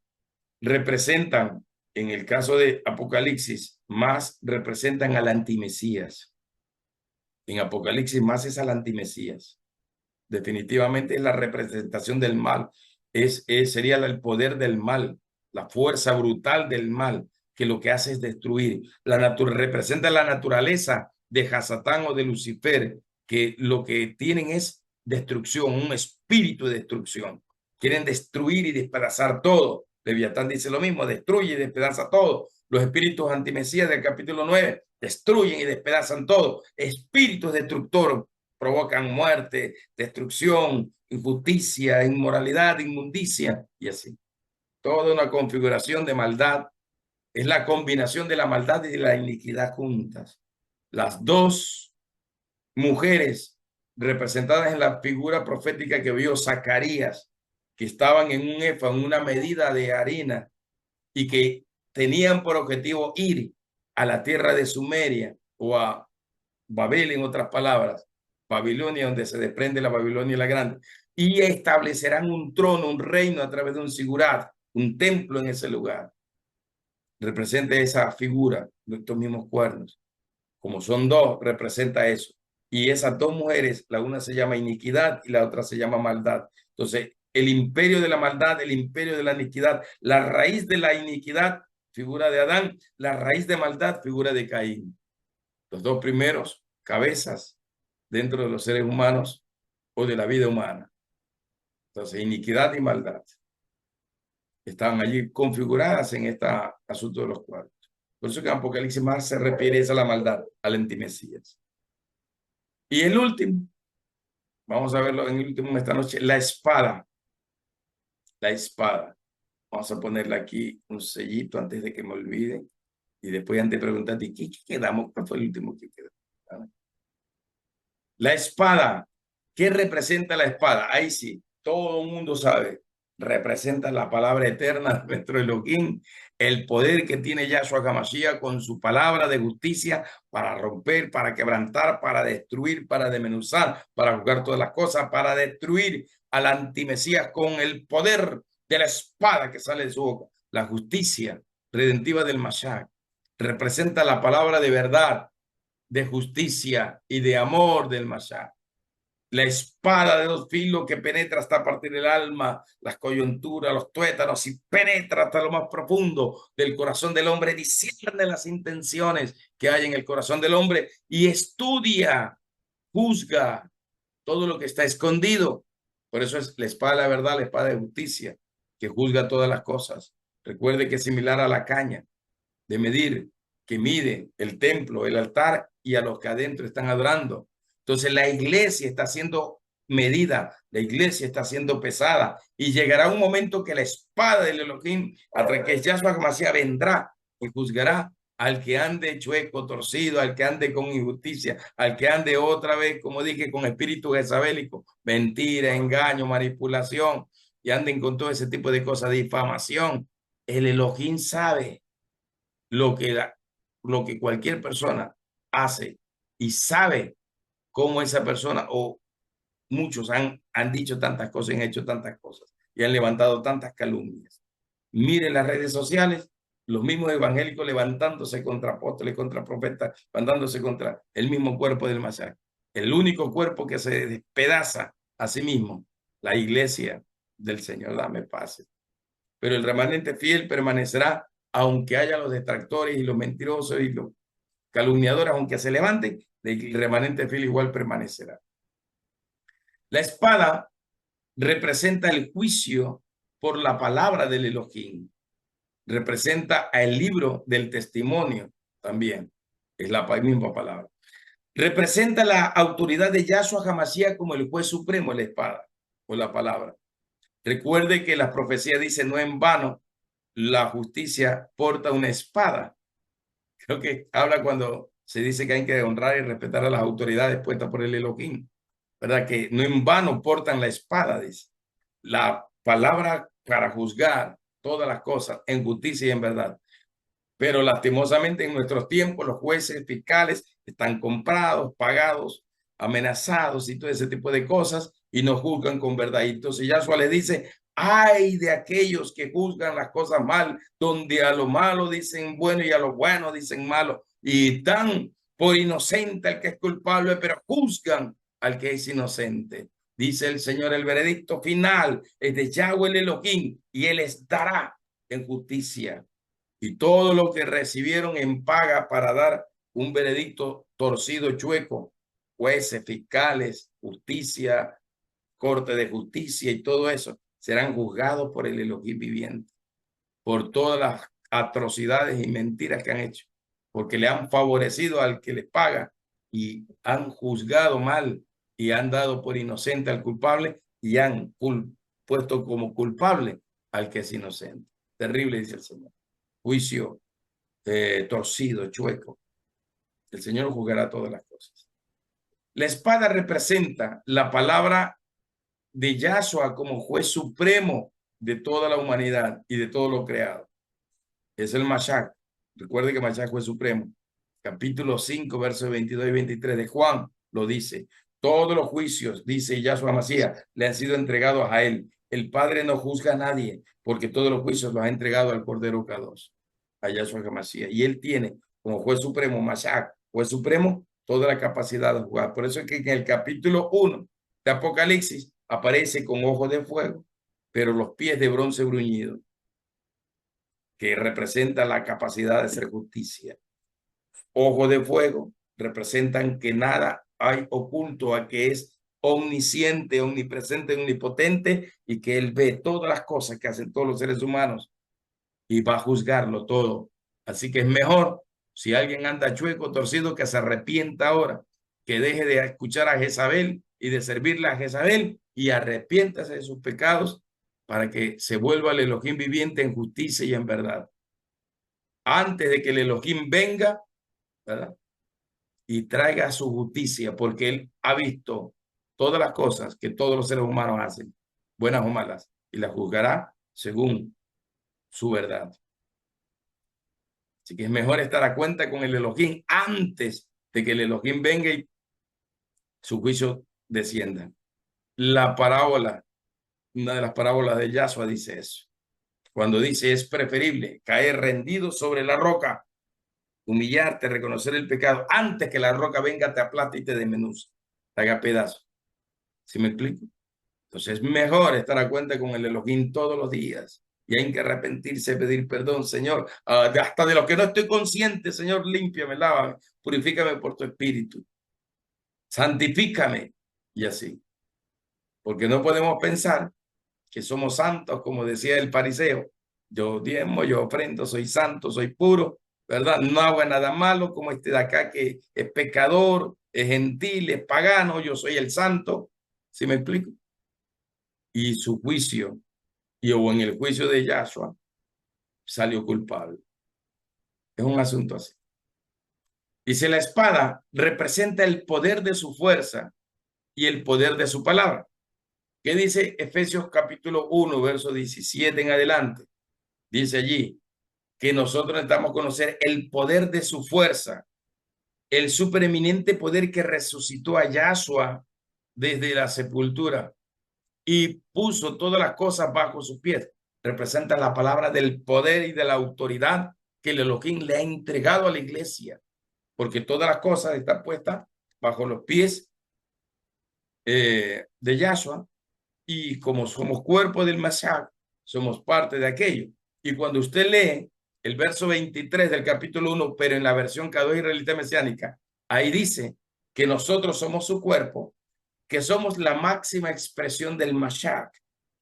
representan, en el caso de Apocalipsis, más representan al antimesías. En Apocalipsis más es al antimesías. Definitivamente es la representación del mal. Sería el poder del mal, la fuerza brutal del mal, que lo que hace es destruir. Representa la naturaleza de Hasatán o de Lucifer, que lo que tienen es destrucción, un espíritu de destrucción. Quieren destruir y despedazar todo. Leviatán dice lo mismo, destruye y despedaza todo. Los espíritus antimesías del capítulo 9 destruyen y despedazan todo. Espíritus destructores provocan muerte, destrucción, injusticia, inmoralidad, inmundicia y así. Toda una configuración de maldad. Es la combinación de la maldad y de la iniquidad juntas. Las dos mujeres representadas en la figura profética que vio Zacarías, que estaban en un efa, en una medida de harina, y que tenían por objetivo ir a la tierra de Sumeria o a Babel, en otras palabras, Babilonia, donde se desprende la Babilonia la Grande, y establecerán un trono, un reino a través de un sigurat, un templo en ese lugar. Representa esa figura de estos mismos cuernos. Como son dos, representa eso. Y esas dos mujeres, la una se llama iniquidad y la otra se llama maldad. Entonces, el imperio de la maldad, el imperio de la iniquidad, la raíz de la iniquidad, figura de Adán, la raíz de maldad, figura de Caín. Los dos primeros cabezas dentro de los seres humanos o de la vida humana. Entonces, iniquidad y maldad estaban allí configuradas en este asunto de los cuartos. Por eso que en Apocalipsis más se refiere a la maldad, al antimesías. Y el último, vamos a verlo en el último esta noche, la espada. La espada. Vamos a ponerle aquí un sellito antes de que me olvide. Y después antes de preguntarte, ¿qué quedamos? ¿Cuál fue el último que quedó? La espada. ¿Qué representa la espada? Ahí sí, todo el mundo sabe. Representa la palabra eterna de nuestro Elohim, el poder que tiene Yahshua HaMashiach con su palabra de justicia para romper, para quebrantar, para destruir, para desmenuzar, para juzgar todas las cosas, para destruir al antimesías con el poder de la espada que sale de su boca. La justicia redentiva del Mashiach representa la palabra de verdad, de justicia y de amor del Mashiach. La espada de dos filos que penetra hasta partir el alma, las coyunturas, los tuétanos y penetra hasta lo más profundo del corazón del hombre, discierne las intenciones que hay en el corazón del hombre y estudia, juzga todo lo que está escondido. Por eso es la espada de la verdad, la espada de justicia, que juzga todas las cosas. Recuerde que es similar a la caña de medir, que mide el templo, el altar y a los que adentro están adorando. Entonces la iglesia está siendo medida, la iglesia está siendo pesada y llegará un momento que la espada del Elohim, a través que Yahshua HaMashiach vendrá y juzgará al que ande chueco, torcido, al que ande con injusticia, al que ande otra vez, como dije, con espíritu jezabélico, mentira, engaño, manipulación, y anden con todo ese tipo de cosas, difamación. El Elohim sabe lo que cualquier persona hace y sabe cómo esa persona o muchos han dicho tantas cosas, han hecho tantas cosas y han levantado tantas calumnias. Miren las redes sociales, los mismos evangélicos levantándose contra apóstoles, contra profetas, levantándose contra el mismo cuerpo del Mashiach. El único cuerpo que se despedaza a sí mismo, la iglesia del Señor, dame paz. Pero el remanente fiel permanecerá aunque haya los detractores y los mentirosos y los calumniadores, aunque se levanten, el remanente fiel igual permanecerá. La espada representa el juicio por la palabra del Elohim. Representa el libro del testimonio también. Es la misma palabra. Representa la autoridad de Yahshua HaMashiach como el juez supremo, la espada o la palabra. Recuerde que la profecía dice, no en vano, la justicia porta una espada. Creo que habla cuando se dice que hay que honrar y respetar a las autoridades puestas por el Elohim, ¿verdad? Que no en vano portan la espada, dice. La palabra para juzgar todas las cosas en justicia y en verdad. Pero lastimosamente en nuestros tiempos los jueces fiscales están comprados, pagados, amenazados y todo ese tipo de cosas y no juzgan con verdad. Y entonces Yahshua le dice, ay de aquellos que juzgan las cosas mal, donde a lo malo dicen bueno y a lo bueno dicen malo, y dan por inocente al que es culpable, pero juzgan al que es inocente. Dice el Señor, el veredicto final es de Yahweh el Elohim y él estará en justicia. Y todo lo que recibieron en paga para dar un veredicto torcido, chueco, jueces, fiscales, justicia, corte de justicia y todo eso, serán juzgados por el Elohim viviente, por todas las atrocidades y mentiras que han hecho, porque le han favorecido al que les paga y han juzgado mal y han dado por inocente al culpable y han puesto como culpable al que es inocente. Terrible, dice el Señor. Juicio torcido, chueco. El Señor juzgará todas las cosas. La espada representa la palabra de Yahshua como juez supremo de toda la humanidad y de todo lo creado. Es el Mashiach. Recuerde que Mashiach fue supremo. Capítulo 5, versos 22 y 23 de Juan lo dice. Todos los juicios, dice Yahshua Mashiach, le han sido entregados a él. El Padre no juzga a nadie, porque todos los juicios los ha entregado al Cordero Kadosh, a Yahshua Mashiach. Y él tiene como juez supremo, Mashiach, juez supremo, toda la capacidad de juzgar. Por eso es que en el capítulo 1 de Apocalipsis aparece con ojos de fuego, pero los pies de bronce bruñido, que representa la capacidad de hacer justicia. Ojos de fuego representan que nada hay oculto, a que es omnisciente, omnipresente, omnipotente y que él ve todas las cosas que hacen todos los seres humanos y va a juzgarlo todo. Así que es mejor, si alguien anda chueco, torcido, que se arrepienta ahora, que deje de escuchar a Jezabel y de servirle a Jezabel y arrepiéntase de sus pecados para que se vuelva el Elohim viviente en justicia y en verdad. Antes de que el Elohim venga, ¿verdad?, y traiga su justicia, porque él ha visto todas las cosas que todos los seres humanos hacen, buenas o malas, y las juzgará según su verdad. Así que es mejor estar a cuenta con el Elohim antes de que el Elohim venga y su juicio descienda. La parábola, una de las parábolas de Yahshua dice eso. Cuando dice es preferible caer rendido sobre la roca, humillarte, reconocer el pecado, antes que la roca venga, te aplate y te desmenuce, te haga pedazos. ¿Sí me explico? Entonces es mejor estar a cuenta con el Elohim todos los días. Y hay que arrepentirse, pedir perdón, Señor. Hasta de lo que no estoy consciente, Señor, límpiame, lávame, purifícame por tu espíritu. Santifícame. Y así. Porque no podemos pensar que somos santos, como decía el fariseo. Yo diezmo, yo ofrendo, soy santo, soy puro, ¿verdad? No hago nada malo, como este de acá que es pecador, es gentil, es pagano, yo soy el santo. ¿Sí me explico? Y su juicio, o en el juicio de Yahshua, salió culpable. Es un asunto así. Dice, la espada representa el poder de su fuerza y el poder de su palabra. ¿Qué dice Efesios capítulo 1, verso 17 en adelante? Dice allí que nosotros necesitamos conocer el poder de su fuerza, el supereminente poder que resucitó a Yahshua desde la sepultura y puso todas las cosas bajo sus pies. Representa la palabra del poder y de la autoridad que el Elohim le ha entregado a la iglesia, porque todas las cosas están puestas bajo los pies de Yahshua, y como somos cuerpo del Mashiach, somos parte de aquello. Y cuando usted lee el verso 23 del capítulo 1, pero en la versión Kadosh Israelita Mesiánica, ahí dice que nosotros somos su cuerpo, que somos la máxima expresión del Mashiach.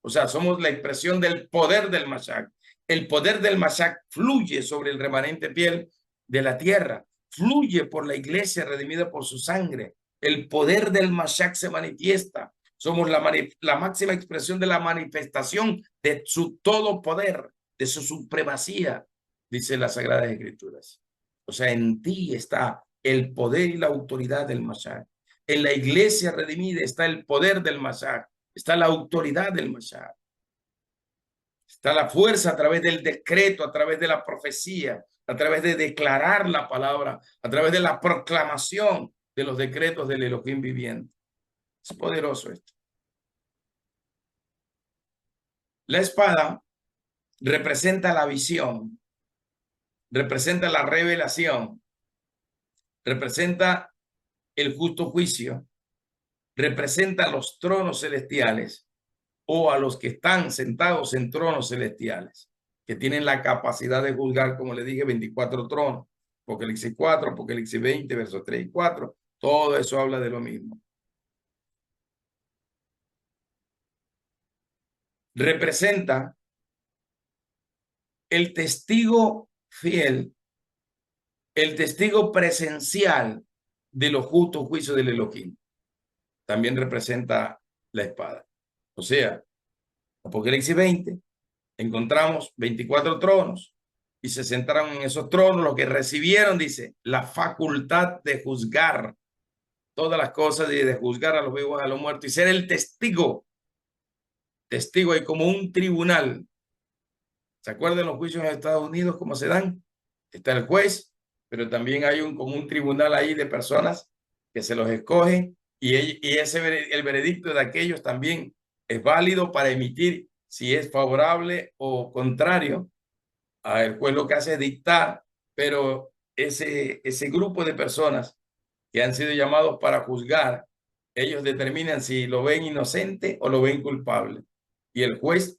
O sea, somos la expresión del poder del Mashiach. El poder del Mashiach fluye sobre el remanente fiel de la tierra, fluye por la iglesia redimida por su sangre. El poder del Mashiach se manifiesta. Somos la máxima expresión de la manifestación de su todo poder, de su supremacía, dice las Sagradas Escrituras. O sea, en ti está el poder y la autoridad del Mashiach. En la iglesia redimida está el poder del Mashiach, está la autoridad del Mashiach. Está la fuerza a través del decreto, a través de la profecía, a través de declarar la palabra, a través de la proclamación de los decretos del Elohim viviente. Es poderoso esto. La espada representa la visión, representa la revelación, representa el justo juicio, representa los tronos celestiales o a los que están sentados en tronos celestiales, que tienen la capacidad de juzgar, como le dije, 24 tronos. Apocalipsis 4, Apocalipsis 20, versos 3 y 4. Todo eso habla de lo mismo. Representa el testigo fiel, el testigo presencial de los justos juicios del Elohim. También representa la espada. O sea, Apocalipsis 20, encontramos 24 tronos y se sentaron en esos tronos los que recibieron, dice, la facultad de juzgar todas las cosas y de juzgar a los vivos y a los muertos y ser el testigo. Testigo hay como un tribunal. ¿Se acuerdan los juicios en Estados Unidos cómo se dan? Está el juez, pero también hay como un tribunal ahí de personas que se los escogen y el veredicto de aquellos también es válido para emitir si es favorable o contrario. El juez lo que hace es dictar, pero ese grupo de personas que han sido llamados para juzgar, ellos determinan si lo ven inocente o lo ven culpable. Y el juez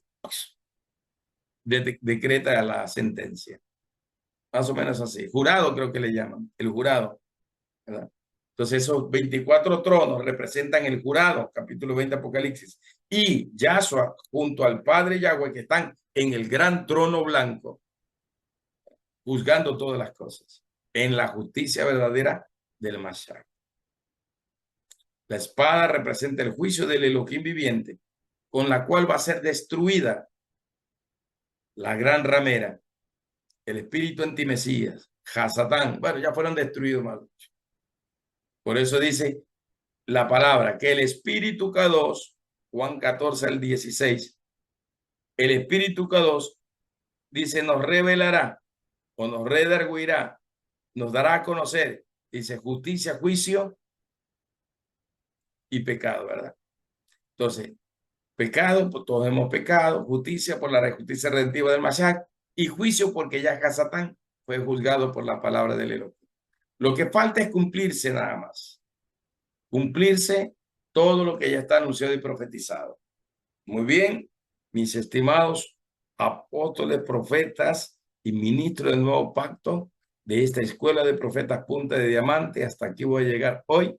decreta la sentencia. Más o menos así. Jurado creo que le llaman, el jurado, ¿verdad? Entonces esos 24 tronos representan el jurado, capítulo 20 Apocalipsis, y Yahshua junto al Padre Yahweh que están en el gran trono blanco, juzgando todas las cosas, en la justicia verdadera del Mashiach. La espada representa el juicio del Elohim viviente, con la cual va a ser destruida la gran ramera, el espíritu antimesías, Hasatán. Bueno, ya fueron destruidos, más. Por eso dice la palabra que el espíritu K2, Juan 14 al 16, el espíritu K2 dice nos revelará o nos redarguirá, nos dará a conocer, dice justicia, juicio y pecado, ¿verdad? Entonces, pecado, pues todos hemos pecado, justicia por la justicia redentiva del Mashiach y juicio porque ya Hasatán fue juzgado por la palabra del Elohim. Lo que falta es cumplirse nada más. Cumplirse todo lo que ya está anunciado y profetizado. Muy bien, mis estimados apóstoles, profetas y ministros del nuevo pacto de esta escuela de profetas Punta de Diamante. Hasta aquí voy a llegar hoy.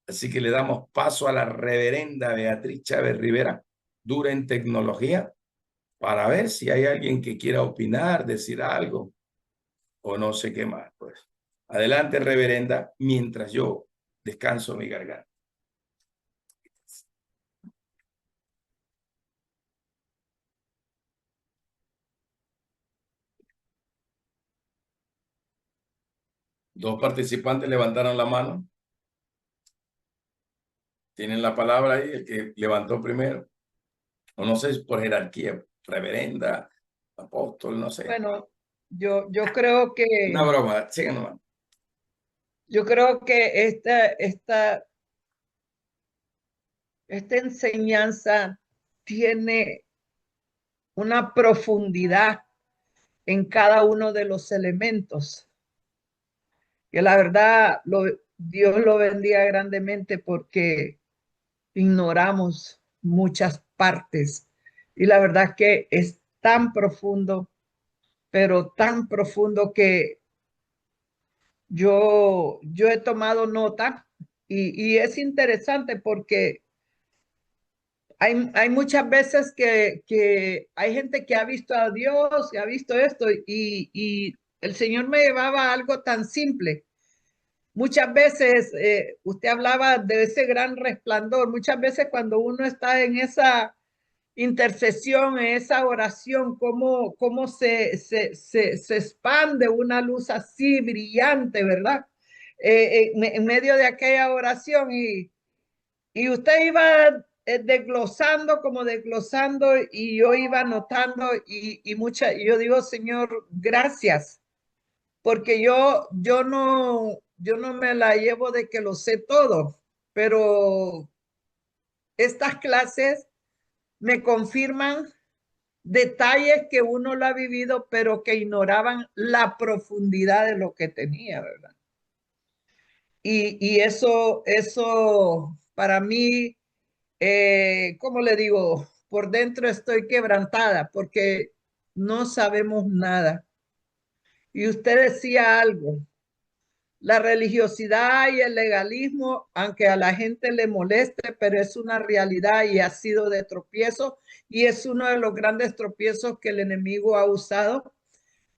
Así que le damos paso a la reverenda Beatriz Chávez Rivera, dura en tecnología, para ver si hay alguien que quiera opinar, decir algo o no sé qué más. Pues adelante, reverenda, mientras yo descanso mi garganta. Dos participantes levantaron la mano. Tienen la palabra ahí, el que levantó primero. O no sé, por jerarquía, reverenda, apóstol, no sé. Bueno, yo creo que... Una broma, sigan nomás. Yo creo que esta enseñanza tiene una profundidad en cada uno de los elementos. Que la verdad, Dios lo bendiga grandemente porque ignoramos muchas partes. Y la verdad que es tan profundo, pero tan profundo que yo he tomado nota y es interesante porque hay muchas veces que hay gente que ha visto a Dios, que ha visto esto y el Señor me llevaba a algo tan simple. Muchas veces usted hablaba de ese gran resplandor. Muchas veces cuando uno está en esa intercesión, en esa oración, cómo se expande una luz así brillante, ¿verdad? En medio de aquella oración y usted iba desglosando, como desglosando, y yo iba anotando y yo digo, Señor, gracias, porque yo no me la llevo de que lo sé todo, pero estas clases me confirman detalles que uno lo ha vivido, pero que ignoraban la profundidad de lo que tenía, ¿verdad? Y eso para mí, ¿cómo le digo? Por dentro estoy quebrantada porque no sabemos nada. Y usted decía algo, la religiosidad y el legalismo, aunque a la gente le moleste, pero es una realidad y ha sido de tropiezo y es uno de los grandes tropiezos que el enemigo ha usado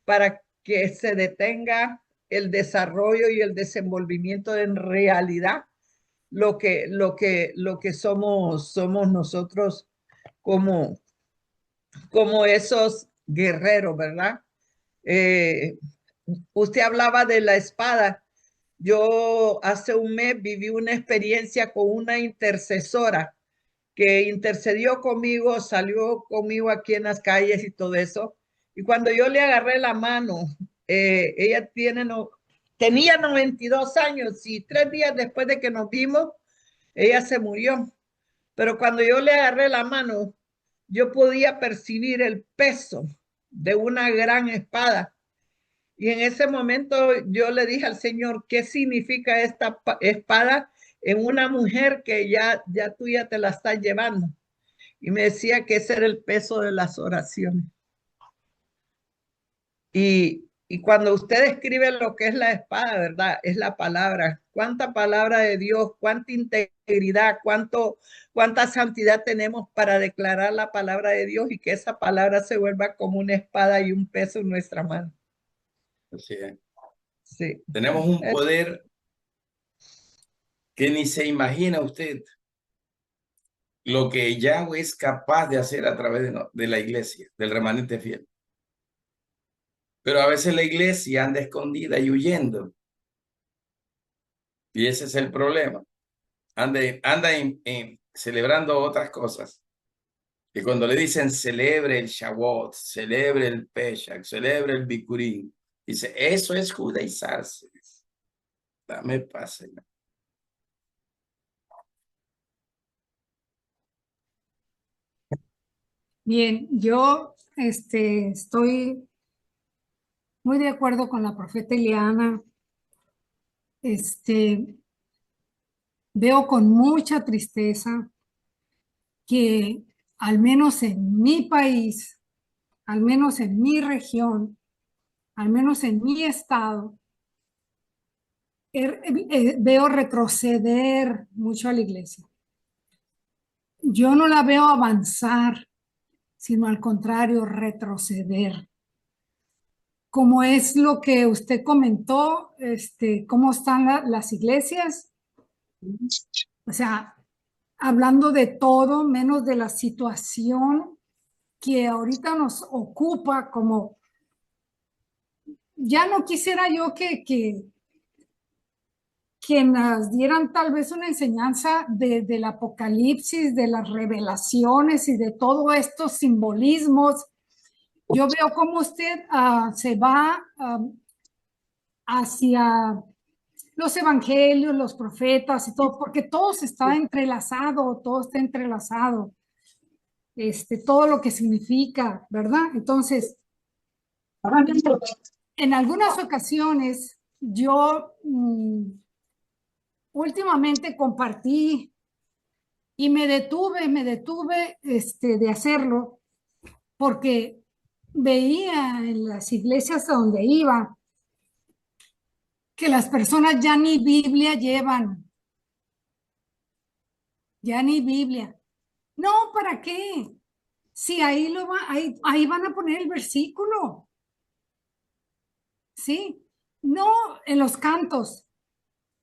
para que se detenga el desarrollo y el desenvolvimiento en realidad lo que somos nosotros como, como esos guerreros, ¿verdad? Eh, Usted hablaba de la espada. Yo hace un mes viví una experiencia con una intercesora que intercedió conmigo, salió conmigo aquí en las calles y todo eso. Y cuando yo le agarré la mano, ella tenía 92 años y 3 días después de que nos vimos, ella se murió. Pero cuando yo le agarré la mano, yo podía percibir el peso de una gran espada. Y en ese momento yo le dije al Señor, ¿qué significa esta espada en una mujer que ya tú ya te la estás llevando? Y me decía que ese era el peso de las oraciones. Y cuando usted escribe lo que es la espada, ¿verdad? Es la palabra. ¿Cuánta palabra de Dios? ¿Cuánta integridad? ¿Cuánta santidad tenemos para declarar la palabra de Dios y que esa palabra se vuelva como una espada y un peso en nuestra mano? Así es. Sí. Tenemos un poder que ni se imagina usted lo que Yahweh es capaz de hacer a través de la iglesia, del remanente fiel. Pero a veces la iglesia anda escondida y huyendo. Y ese es el problema. Anda celebrando otras cosas. Y cuando le dicen celebre el Shavuot, celebre el Pesach, celebre el Bikurim, dice, eso es judaizarse. Dame paz, Señor. Bien, yo estoy muy de acuerdo con la profeta Eliana. Veo con mucha tristeza que al menos en mi país, al menos en mi región, al menos en mi estado, veo retroceder mucho a la iglesia. Yo no la veo avanzar, sino al contrario, retroceder. Como es lo que usted comentó, cómo están las iglesias, o sea, hablando de todo menos de la situación que ahorita nos ocupa, como ya no quisiera yo que nos dieran tal vez una enseñanza del apocalipsis, de las revelaciones y de todos estos simbolismos. Yo veo cómo usted se va hacia los evangelios, los profetas y todo, porque todo está entrelazado, todo está entrelazado, todo lo que significa, ¿verdad? Entonces, en algunas ocasiones yo últimamente compartí y me detuve de hacerlo porque veía en las iglesias a donde iba que las personas ya ni Biblia llevan, ya ni Biblia. No, ¿para qué? Si ahí van a poner el versículo, ¿sí? No, en los cantos,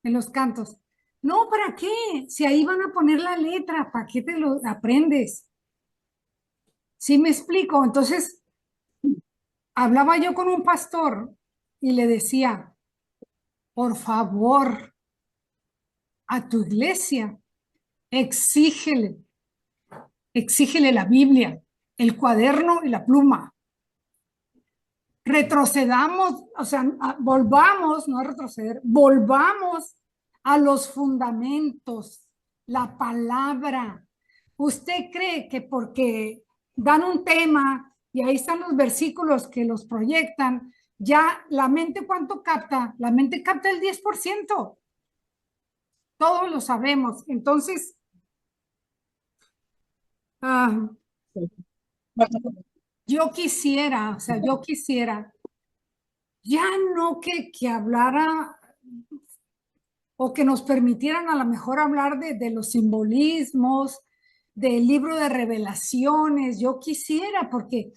en los cantos. No, ¿para qué? Si ahí van a poner la letra, ¿para qué te lo aprendes? ¿Sí me explico? Entonces, hablaba yo con un pastor y le decía, por favor, a tu iglesia, exígele exígele la Biblia, el cuaderno y la pluma. Retrocedamos, o sea, volvamos, no a retroceder, volvamos a los fundamentos, la palabra. ¿Usted cree que porque dan un tema y ahí están los versículos que los proyectan, ya la mente cuánto capta? La mente capta el 10%. Todos lo sabemos. Entonces, yo quisiera, o sea, yo quisiera ya no que hablara o que nos permitieran a lo mejor hablar de los simbolismos, del libro de revelaciones. Yo quisiera, porque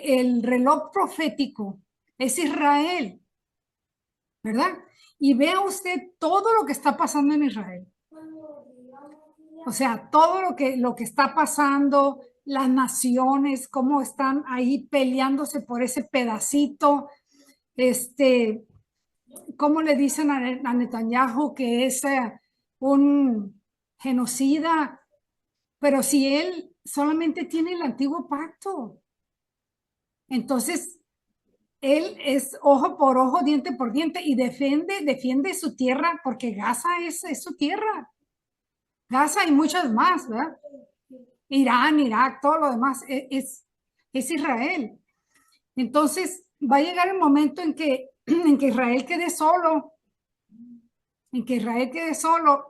el reloj profético es Israel, ¿verdad? Y vea usted todo lo que está pasando en Israel. O sea, todo lo que está pasando, las naciones, cómo están ahí peleándose por ese pedacito, cómo le dicen a Netanyahu que es un genocida, pero si él solamente tiene el antiguo pacto, entonces él es ojo por ojo, diente por diente y defiende su tierra porque Gaza es su tierra. Gaza y muchas más, ¿verdad? Irán, Irak, todo lo demás es Israel. Entonces va a llegar el momento en que Israel quede solo,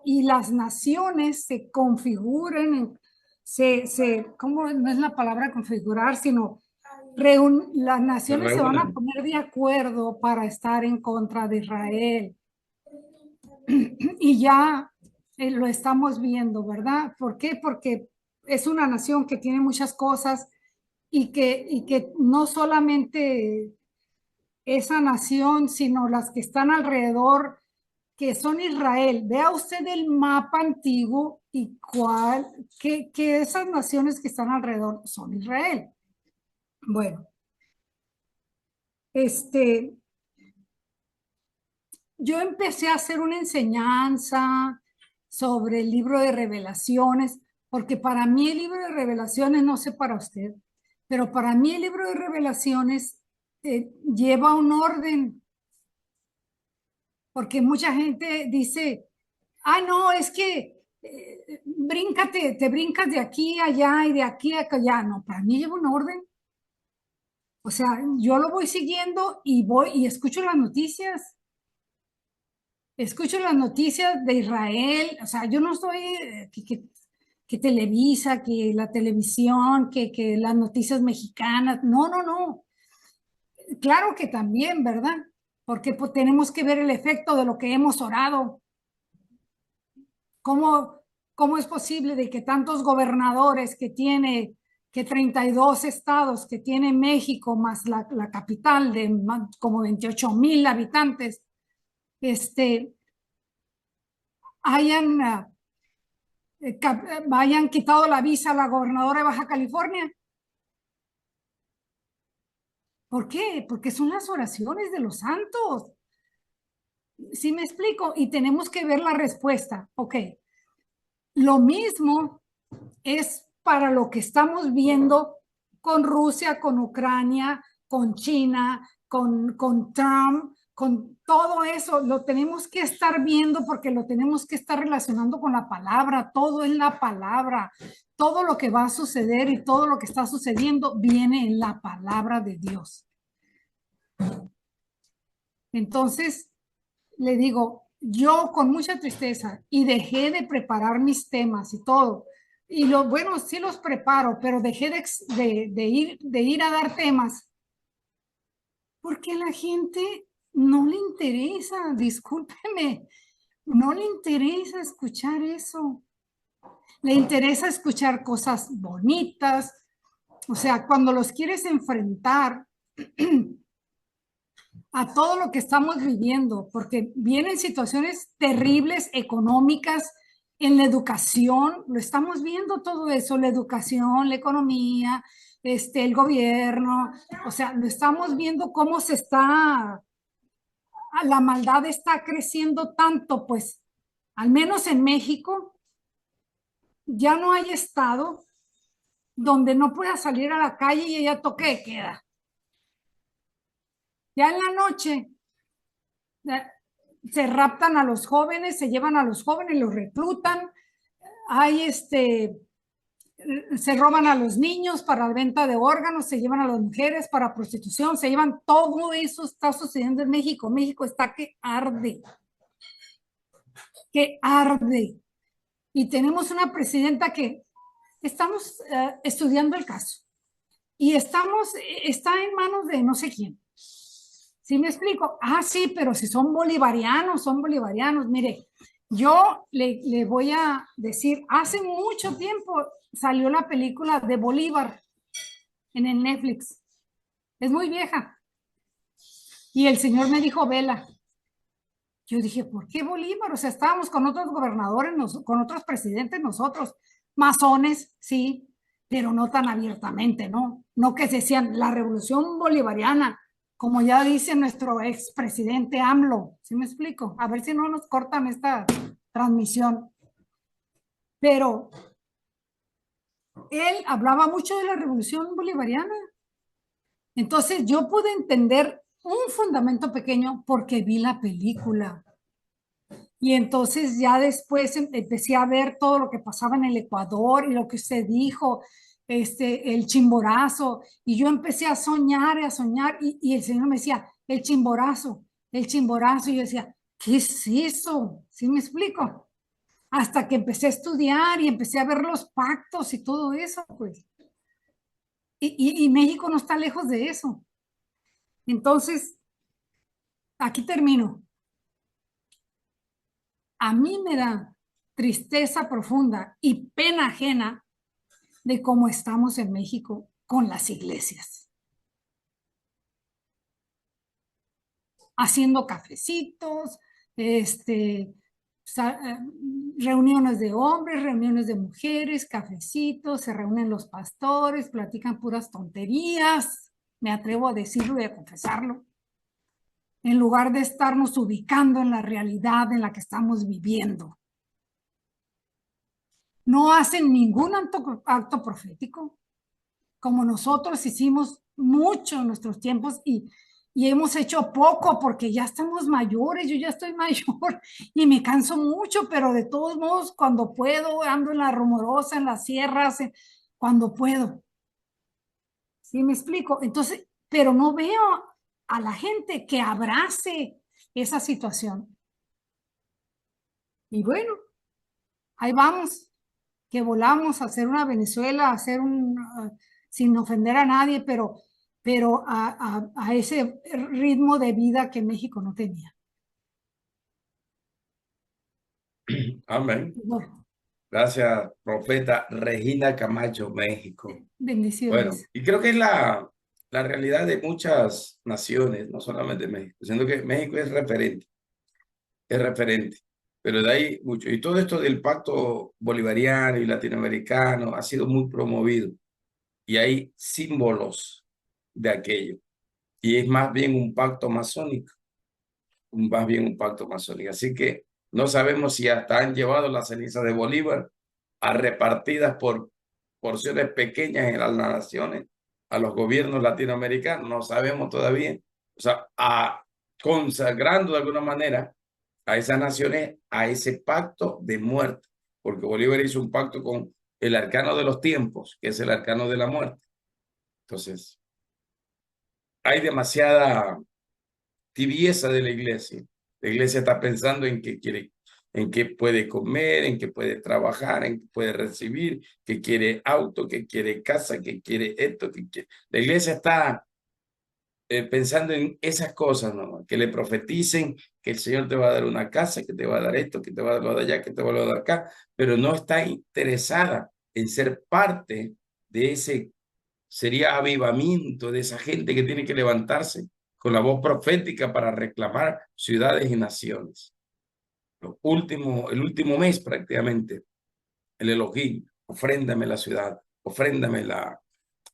y las naciones se configuren, ¿cómo no es la palabra configurar, sino las naciones se van a poner de acuerdo para estar en contra de Israel. Y ya lo estamos viendo, ¿verdad? ¿Por qué? Porque es una nación que tiene muchas cosas y que no solamente esa nación, sino las que están alrededor, que son Israel. Vea usted el mapa antiguo y que esas naciones que están alrededor son Israel. Bueno, yo empecé a hacer una enseñanza sobre el libro de Revelaciones, porque para mí el libro de Revelaciones, no sé para usted, pero para mí el libro de Revelaciones lleva un orden, porque mucha gente dice, no, es que te brincas de aquí a allá y de aquí a allá. No, para mí lleva un orden. O sea, yo lo voy siguiendo y voy y escucho las noticias. Escucho las noticias de Israel. O sea, yo no estoy que Televisa, que la televisión, que las noticias mexicanas. No, no, no. Claro que también, ¿verdad? Porque pues, tenemos que ver el efecto de lo que hemos orado. ¿Cómo es posible de que tantos gobernadores que tiene, que 32 estados que tiene México, más la capital de como 28,000 habitantes, hayan quitado la visa a la gobernadora de Baja California? ¿Por qué? Porque son las oraciones de los santos. ¿Sí me explico? Y tenemos que ver la respuesta. Ok. Lo mismo es para lo que estamos viendo con Rusia, con Ucrania, con China, con Trump, con todo eso. Lo tenemos que estar viendo porque lo tenemos que estar relacionando con la palabra. Todo es la palabra. Todo lo que va a suceder y todo lo que está sucediendo viene en la palabra de Dios. Entonces, le digo, yo con mucha tristeza y dejé de preparar mis temas y todo. Y bueno, sí los preparo, pero dejé de ir a dar temas porque a la gente no le interesa, discúlpeme, no le interesa escuchar eso. Le interesa escuchar cosas bonitas. O sea, cuando los quieres enfrentar a todo lo que estamos viviendo, porque vienen situaciones terribles económicas en la educación, lo estamos viendo todo eso, la educación, la economía, el gobierno, o sea, lo estamos viendo cómo la maldad está creciendo tanto, pues, al menos en México, ya no hay estado donde no pueda salir a la calle y ella toque de queda. Ya en la noche se raptan a los jóvenes, se llevan a los jóvenes, los reclutan, hay se roban a los niños para la venta de órganos, se llevan a las mujeres para prostitución, se llevan, todo eso está sucediendo en México. México está que arde, que arde. Y tenemos una presidenta que estamos estudiando el caso y está en manos de no sé quién. ¿Sí me explico? Ah, sí, pero si son bolivarianos, son bolivarianos. Mire, yo le voy a decir, hace mucho tiempo salió la película de Bolívar en el Netflix. Es muy vieja. Y el señor me dijo, vela. Yo dije, ¿por qué Bolívar? O sea, estábamos con otros gobernadores, con otros presidentes nosotros, masones, sí, pero no tan abiertamente, ¿no? No que se decían la revolución bolivariana, como ya dice nuestro expresidente AMLO. ¿Sí me explico? A ver si no nos cortan esta transmisión. Pero él hablaba mucho de la revolución bolivariana. Entonces yo pude entender un fundamento pequeño porque vi la película. Y entonces ya después empecé a ver todo lo que pasaba en el Ecuador y lo que usted dijo, el Chimborazo. Y yo empecé a soñar y el Señor me decía, el Chimborazo, el Chimborazo. Y yo decía, ¿qué es eso? ¿Sí me explico? Hasta que empecé a estudiar y empecé a ver los pactos y todo eso, pues. Y México no está lejos de eso. Entonces, aquí termino. A mí me da tristeza profunda y pena ajena de cómo estamos en México con las iglesias. Haciendo cafecitos, reuniones de hombres, reuniones de mujeres, cafecitos, se reúnen los pastores, platican puras tonterías, me atrevo a decirlo y a confesarlo, en lugar de estarnos ubicando en la realidad en la que estamos viviendo. No hacen ningún acto profético, como nosotros hicimos mucho en nuestros tiempos y hemos hecho poco porque ya estamos mayores, yo ya estoy mayor y me canso mucho, pero de todos modos, cuando puedo, ando en la Rumorosa, en las sierras, cuando puedo. ¿Sí me explico? Entonces, pero no veo a la gente que abrace esa situación. Y bueno, ahí vamos, que volamos a hacer una Venezuela, a hacer sin ofender a nadie, pero a ese ritmo de vida que México no tenía. Amén. Bueno, Gracias, profeta Regina Camacho, México. Bueno, bendiciones. y creo que es la realidad de muchas naciones, no solamente México, siendo que México es referente, pero de ahí mucho. Y todo esto del pacto bolivariano y latinoamericano ha sido muy promovido y hay símbolos de aquello. Y es más bien un pacto masónico, más bien un pacto masónico. Así que no sabemos si hasta han llevado las cenizas de Bolívar a repartidas por porciones pequeñas en las naciones, a los gobiernos latinoamericanos, no sabemos todavía. O sea, consagrando de alguna manera a esas naciones a ese pacto de muerte, porque Bolívar hizo un pacto con el arcano de los tiempos, que es el arcano de la muerte. Entonces, hay demasiada tibieza de la iglesia. La iglesia está pensando en qué quiere, en qué puede comer, en qué puede trabajar, en qué puede recibir, qué quiere auto, qué quiere casa, qué quiere esto, qué quiere. La iglesia está pensando en esas cosas, ¿no? Que le profeticen que el Señor te va a dar una casa, que te va a dar esto, que te va a dar lo de allá, que te va a dar acá, pero no está interesada en ser parte de ese, sería avivamiento de esa gente que tiene que levantarse con la voz profética para reclamar ciudades y naciones. El último mes prácticamente, el Elohim, ofréndame la ciudad, ofréndame la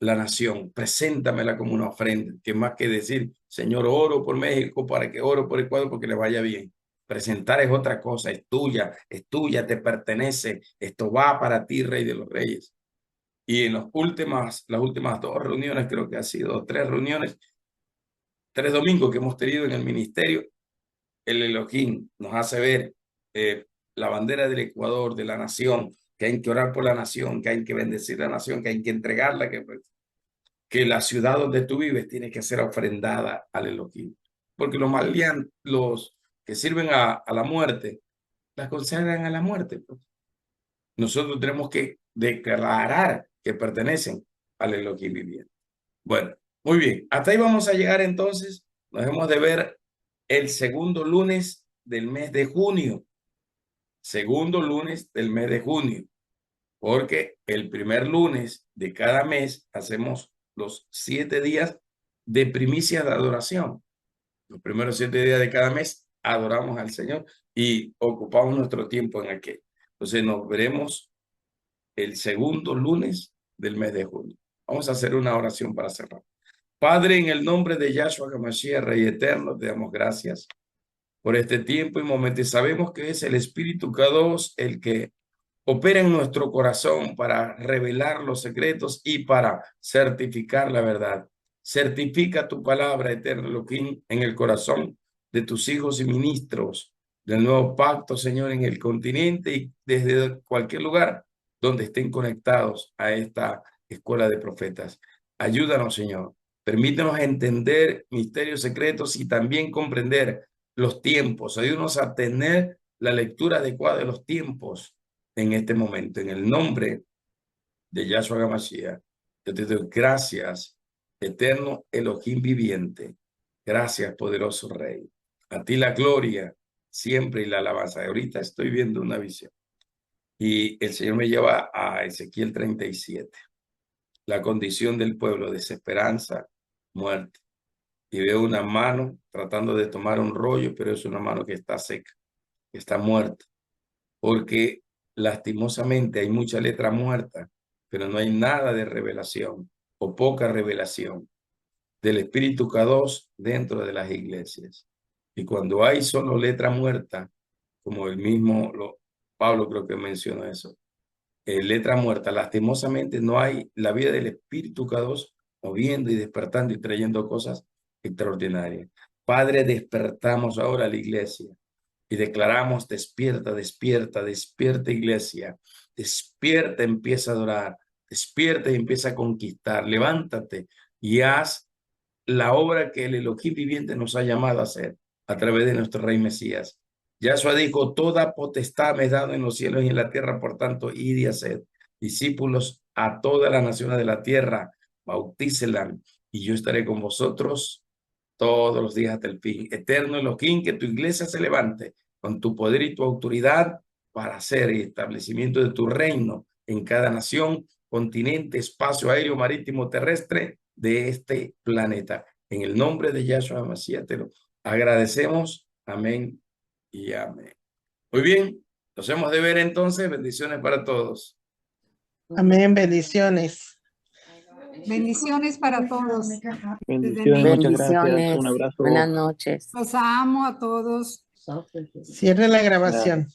nación, preséntamela como una ofrenda, que más que decir, Señor, oro por México, para que oro por Ecuador, porque le vaya bien. Presentar es otra cosa, es tuya, te pertenece, esto va para ti, Rey de los Reyes. Y en las últimas 2 reuniones, creo que ha sido 3 reuniones, 3 domingos que hemos tenido en el ministerio, el Elohim nos hace ver la bandera del Ecuador, de la nación, que hay que orar por la nación, que hay que bendecir la nación, que hay que entregarla, que la ciudad donde tú vives tiene que ser ofrendada al Elohim. Porque los que sirven a la muerte, las consagran a la muerte. Pues. Nosotros tenemos que declarar que pertenecen al Elohim viviente. Bueno, muy bien. Hasta ahí vamos a llegar entonces. Nos hemos de ver el segundo lunes del mes de junio. Segundo lunes del mes de junio. Porque el primer lunes de cada mes hacemos los 7 días de primicias de adoración. Los primeros 7 días de cada mes adoramos al Señor y ocupamos nuestro tiempo en aquel. Entonces nos veremos el segundo lunes del mes de junio. Vamos a hacer una oración para cerrar. Padre, en el nombre de Yahshua HaMashiach, Rey Eterno, te damos gracias por este tiempo y momento. Y sabemos que es el Espíritu Kadosh el que opera en nuestro corazón para revelar los secretos y para certificar la verdad. Certifica tu palabra, eterno Elohim, en el corazón de tus hijos y ministros del nuevo pacto, Señor, en el continente y desde cualquier lugar donde estén conectados a esta escuela de profetas. Ayúdanos, Señor. Permítanos entender misterios secretos y también comprender los tiempos. Ayúdanos a tener la lectura adecuada de los tiempos en este momento. En el nombre de Yahshua HaMashiach, yo te doy gracias, eterno Elohim viviente. Gracias, poderoso Rey. A ti la gloria siempre y la alabanza. Ahorita estoy viendo una visión. Y el Señor me lleva a Ezequiel 37. La condición del pueblo, desesperanza, muerte. Y veo una mano tratando de tomar un rollo, pero es una mano que está seca, que está muerta. Porque lastimosamente hay mucha letra muerta, pero no hay nada de revelación o poca revelación del Espíritu Kadosh dentro de las iglesias. Y cuando hay solo letra muerta, como el mismo Pablo creo que menciona eso, letra muerta, lastimosamente no hay la vida del Espíritu Kadosh moviendo y despertando y trayendo cosas extraordinarias. Padre, despertamos ahora a la iglesia y declaramos: despierta, despierta, despierta, iglesia, despierta, empieza a adorar, despierta y empieza a conquistar, levántate y haz la obra que el Elohim viviente nos ha llamado a hacer a través de nuestro Rey Mesías. Yahshua dijo: toda potestad me es dado en los cielos y en la tierra, por tanto, id y haced discípulos a todas las naciones de la tierra, bautícelas, y yo estaré con vosotros todos los días hasta el fin. Eterno Elohim, que tu iglesia se levante con tu poder y tu autoridad para hacer el establecimiento de tu reino en cada nación, continente, espacio aéreo, marítimo, terrestre de este planeta. En el nombre de Yahshua HaMashiach te lo agradecemos. Amén y amén. Muy bien, nos hemos de ver entonces. Bendiciones para todos. Amén, bendiciones. Bendiciones para todos. Bendiciones, muchas gracias. Un Bendiciones. abrazo. Buenas noches. Los amo a todos. Cierre la grabación.